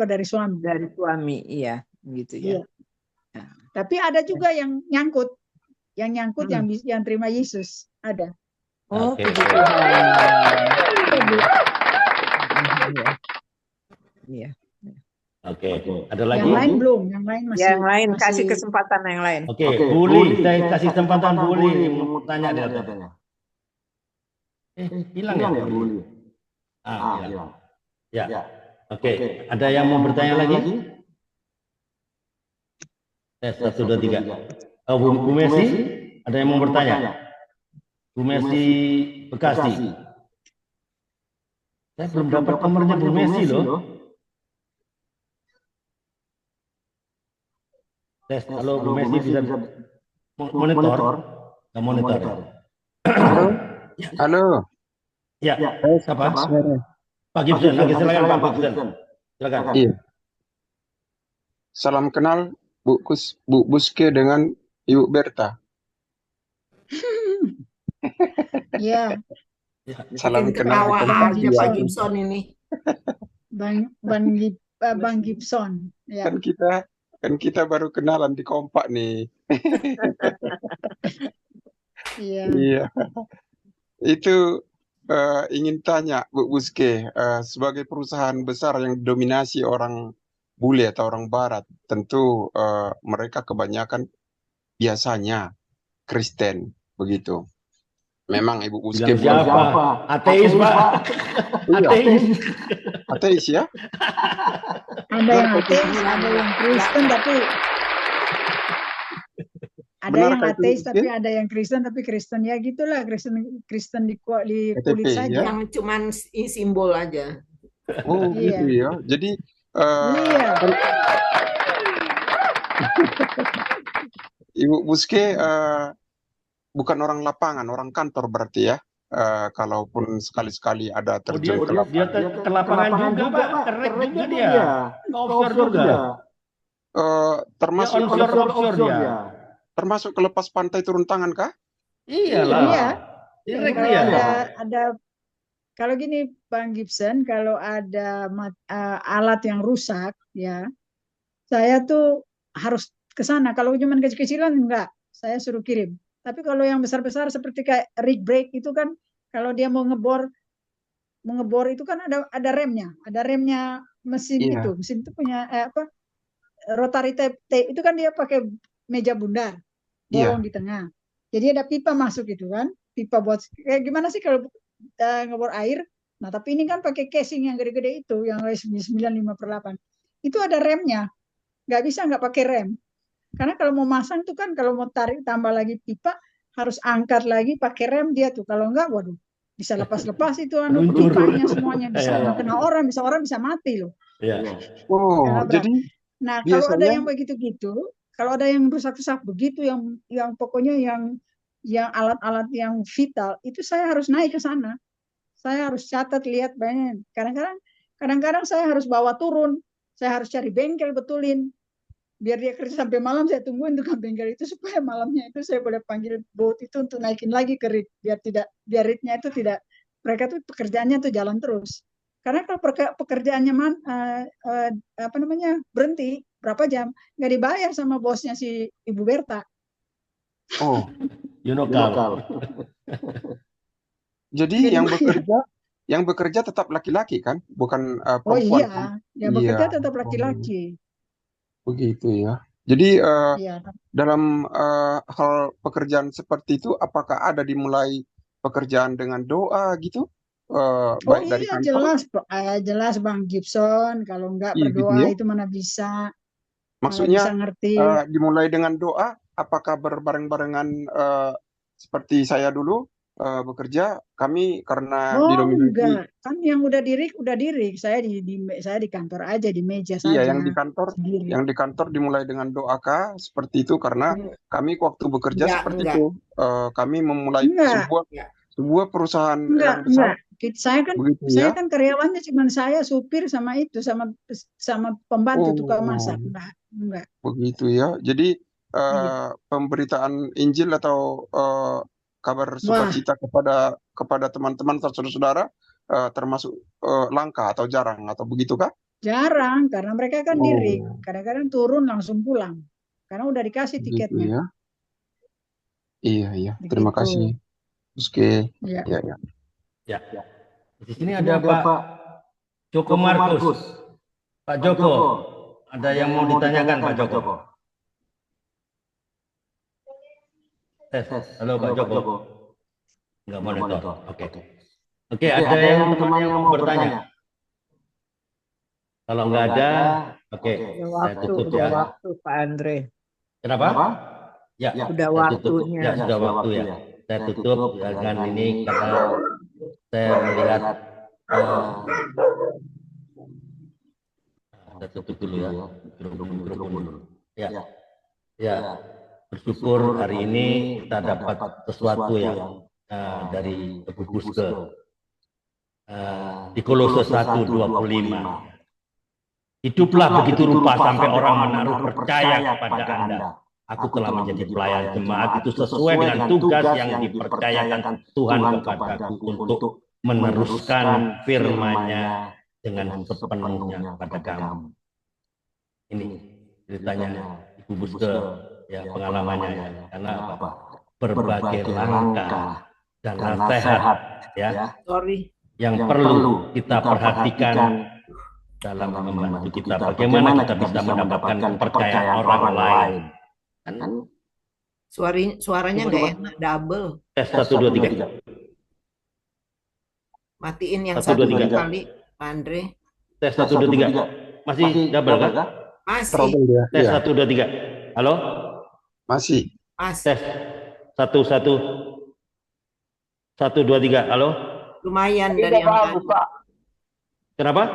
dari suami. Dari suami, iya, gitu ya. Iya. Tapi ada juga yang nyangkut, Hmm. yang terima Yesus ada. Oh, Oke, puji oke. Tuhan. Iya, Bu. Iya, iya. Oke. Oke. Ada Yang lagi? lain belum, yang lain Yang lain kasih masih kesempatan yang lain. Oke, Oke, Buli. Saya saya kasih kesempatan Buli Buli yang yang mau mau tanya tanya dia dia katanya. katanya. Hilang ya Ya, Buli? Buli. Hilang. Hilang. Ya. Ya. Oke. Ada yang mau bertanya lagi? Tes 1, 2, 3. Oh, Bu Messi, ada yang mau bertanya? Bu Messi Bekasi. Saya belum dapat nomornya Bu Messi loh. Tes, halo Bu Messi bisa monitor? Nggak monitor ya? Halo, halo. Ya, siapa? Pak Gibson. Oke, silakan Pak Gibson. Silakan. Iya. Salam kenal Bu Buske dengan Ibu Berta. ya Salam Bikin kenal ketawa di tempat aja Pak dia. Gibson ini. Bang Gibson. Ya. Kan kita Kan kita baru kenalan di Kompak nih. Iya. Iya. Itu ingin tanya Bu Buske, sebagai perusahaan besar yang didominasi orang bule atau orang Barat, tentu mereka kebanyakan biasanya Kristen, begitu. Memang Ibu Buske Bilang boleh. siapa? Ateis, Pak. Iya, Ateis. ateis ya? Ada yang ateis, ada yang Kristen, tapi ada yang Benarkah itu, ateis Bu tapi Buske? ada yang Kristen tapi Kristen ya gitulah, Kristen di kulit KTP saja. ya? Yang cuman simbol aja. Oh Iya. gitu ya. Jadi Iya. Ibu Buske bukan orang lapangan, orang kantor berarti ya. Kalaupun sekali-sekali ada Oh, dia terjun ke lapangan. ke lapangan juga, Pak. Kerek juga dia. Offshore juga. Termasuk Dia offshore dia. termasuk kelepas pantai turun tangan kah? Iyalah. Iya. Direct Kalau dia. ada kalau gini Bang Gibson, kalau ada alat yang rusak ya, saya tuh harus ke sana. Kalau cuma kecil-kecilan enggak, saya suruh kirim. Tapi kalau yang besar-besar seperti kayak rig brake itu kan, kalau dia mau ngebor itu kan ada remnya mesin Iya. itu. Mesin itu punya rotary tape itu kan dia pakai meja bundar, bolong di tengah. Jadi ada pipa masuk itu kan, pipa buat kayak gimana sih kalau ngebor air. Nah, tapi ini kan pakai casing yang gede-gede itu, yang 9.5/8. Itu ada remnya. Nggak bisa nggak pakai rem. Karena kalau mau masang tuh kan, kalau mau tarik tambah lagi pipa, harus angkat lagi pakai rem dia tuh. Kalau enggak, waduh, bisa lepas-lepas itu pipanya semuanya. Bisa kena orang, bisa mati loh. Oh, jadi nah, kalau ada biasanya yang begitu-gitu, kalau ada yang rusak-rusak begitu, yang pokoknya yang alat-alat yang vital, itu saya harus naik ke sana. Saya harus catat, lihat banyak. Kadang-kadang saya harus bawa turun. Saya harus cari bengkel betulin. Biar dia kerja sampai malam, saya tungguin tukang bengkel itu supaya malamnya itu saya boleh panggil boat itu untuk naikin lagi ke rig, biar rignya itu tidak, mereka tuh pekerjaannya tuh jalan terus. Karena kalau pekerjaannya berhenti berapa jam, nggak dibayar sama bosnya si Ibu Berta. oh, Yunokal. jadi yang bekerja tetap laki-laki kan, bukan Oh perempuan. iya, yang bekerja tetap laki-laki. Begitu ya. Jadi Iya. dalam hal pekerjaan seperti itu, apakah ada dimulai pekerjaan dengan doa gitu? Baik dari Iya, kantor? jelas Bang Gibson. Kalau nggak Iya, gitu berdoa ya. itu mana bisa Maksudnya ngerti. dimulai dengan doa, apakah berbareng-barengan seperti saya dulu bekerja, kami karena didominasi. Enggak, kan yang udah diri, saya di kantor aja, di meja Iya, saja. yang di kantor dimulai dengan doa kah? Seperti itu karena kami waktu bekerja seperti itu. Kami memulai sebuah perusahaan yang besar. Saya kan karyawannya cuma saya, supir sama pembantu tukang masak. Enggak. Begitu ya. Jadi pemberitaan Injil atau kabar sukacita kepada teman-teman atau saudara-saudara termasuk langka atau jarang atau begitukah? Jarang, karena mereka kan diri. Kadang-kadang turun langsung pulang. Karena udah dikasih tiketnya. Ya? Iya. Terima kasih. Oke. Ya. Di sini ada Pak Joko Markus. Pak Joko, ada yang mau ditanyakan Pak Joko? Halo Pak Joko. Enggak monitor. Oke, ada yang teman yang mau bertanya? Kalau nggak ada, saya tutup ya. Waktu Pak Andre. Kenapa? Ya, sudah waktunya. Ya, sudah waktu ya. Saya tutup dengan ini karena saya melihat saya tutup dulu ya. Ya, bersyukur hari ini kita dapat sesuatu yang dari Ibu Buske. Di Kolose 1:25. Hiduplah begitu rupa sampai orang menaruh percaya kepada Anda. Aku telah menjadi pelayan jemaat itu sesuai dengan tugas yang dipercayakan Tuhan kepadaku untuk meneruskan firman-Nya dengan sepenuhnya pada kamu. Ini ceritanya Ibu Buske, ya pengalamannya ya. Karena apa? Berbagai langkah dan nasihat ya yang perlu kita perhatikan dalam membantu kita. Bagaimana kita bisa mendapatkan kepercayaan orang lain? Kan Suaranya nggak enak, double. tes 1 2 3. Matiin yang 1 2 3 kali, Pak Andre. Tes 1 2 3. Masih double kan? Masih. Tes 1 2 3. Halo? Masih. Tes 1 1 1 2 3. Halo? Lumayan dari yang bagus, Pak. Kenapa?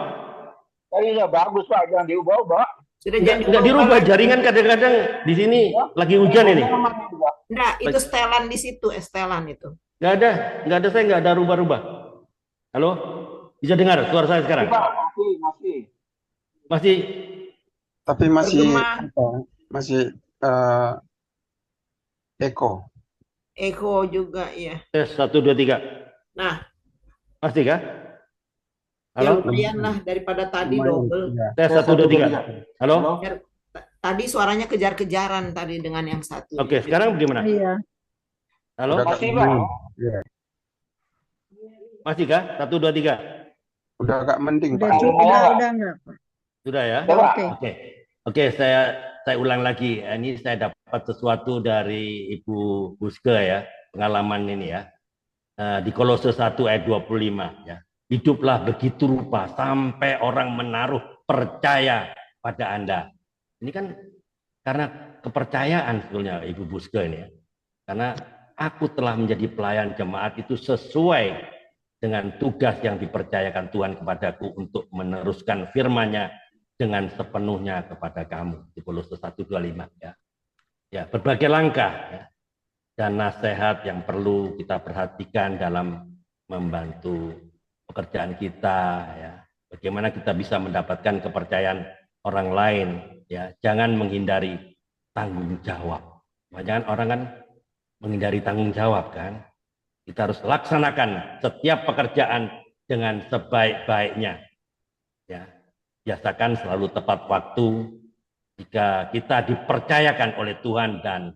Tadi udah bagus, Pak. Jangan diubah-ubah. Enggak dirubah, jaringan kadang-kadang di sini lagi hujan ini. Enggak, itu setelan di situ, setelan itu. Enggak ada, saya enggak ada rubah-rubah. Halo? Bisa dengar suara saya sekarang? Masih. Tapi masih eko. Eko juga ya. Tes 1 2 3. Nah, pasti kah? ya Halo? lumayan lah daripada tadi double. Tes 1 2 3. Halo? Tadi suaranya kejar-kejaran tadi dengan yang satu. Oke, sekarang bagaimana? Iya. Halo? Masih, Pak. Masih kah? 1 2 3. Udah agak mending, Udah Pak. cukup, udah enggak, Pak? Sudah ya? Oke. Oke, saya ulang lagi. Ini saya dapat sesuatu dari Ibu Buske ya, pengalaman ini ya. Di Kolose 1 ayat 25 ya. Hiduplah begitu rupa sampai orang menaruh percaya pada Anda. Ini kan karena kepercayaan sebetulnya Ibu Buske ini ya. Karena aku telah menjadi pelayan jemaat itu sesuai dengan tugas yang dipercayakan Tuhan kepadaku untuk meneruskan firman-Nya dengan sepenuhnya kepada kamu. Di Kolose 1:25 ya. Ya, berbagai langkah ya, dan nasihat yang perlu kita perhatikan dalam membantu pekerjaan kita ya. Bagaimana kita bisa mendapatkan kepercayaan orang lain ya. Jangan menghindari tanggung jawab. Jangan orang kan menghindari tanggung jawab kan. Kita harus laksanakan setiap pekerjaan dengan sebaik-baiknya. Ya, biasakan selalu tepat waktu. Jika kita dipercayakan oleh Tuhan dan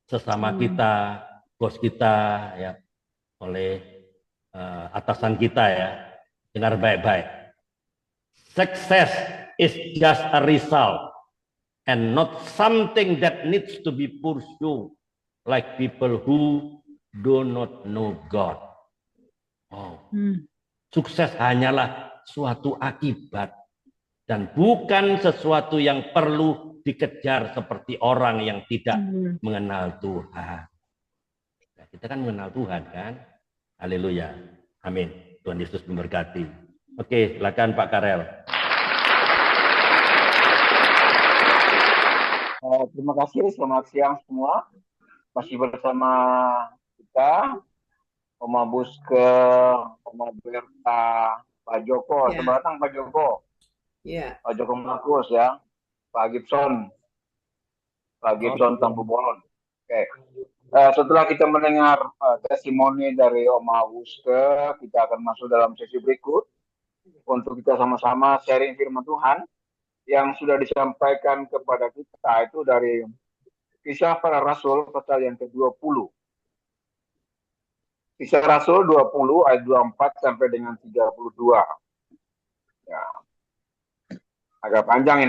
sesama kita, bos kita, ya, oleh atasan kita ya, dengar baik-baik. Success is just a result and not something that needs to be pursued like people who do not know God. Oh. Sukses hanyalah suatu akibat dan bukan sesuatu yang perlu dikejar seperti orang yang tidak mengenal Tuhan. Nah, kita kan mengenal Tuhan kan? Haleluya. Amin. Tuhan Yesus memberkati. Oke, silakan Pak Karel. Terima kasih, selamat siang semua. Masih bersama kita, Oma Buske, Oma Berta, Pak Joko, selamat datang Pak Joko. Pak Joko Markus ya, Pak Gibson Tampu Bolon. Oke. Setelah kita mendengar testimoni dari Oma Buske, kita akan masuk dalam sesi berikut untuk kita sama-sama sharing firman Tuhan yang sudah disampaikan kepada kita itu dari Kisah Para Rasul pasal yang ke-20. Kisah Rasul 20 ayat 24 sampai dengan 32. Ya. Agak panjang ini.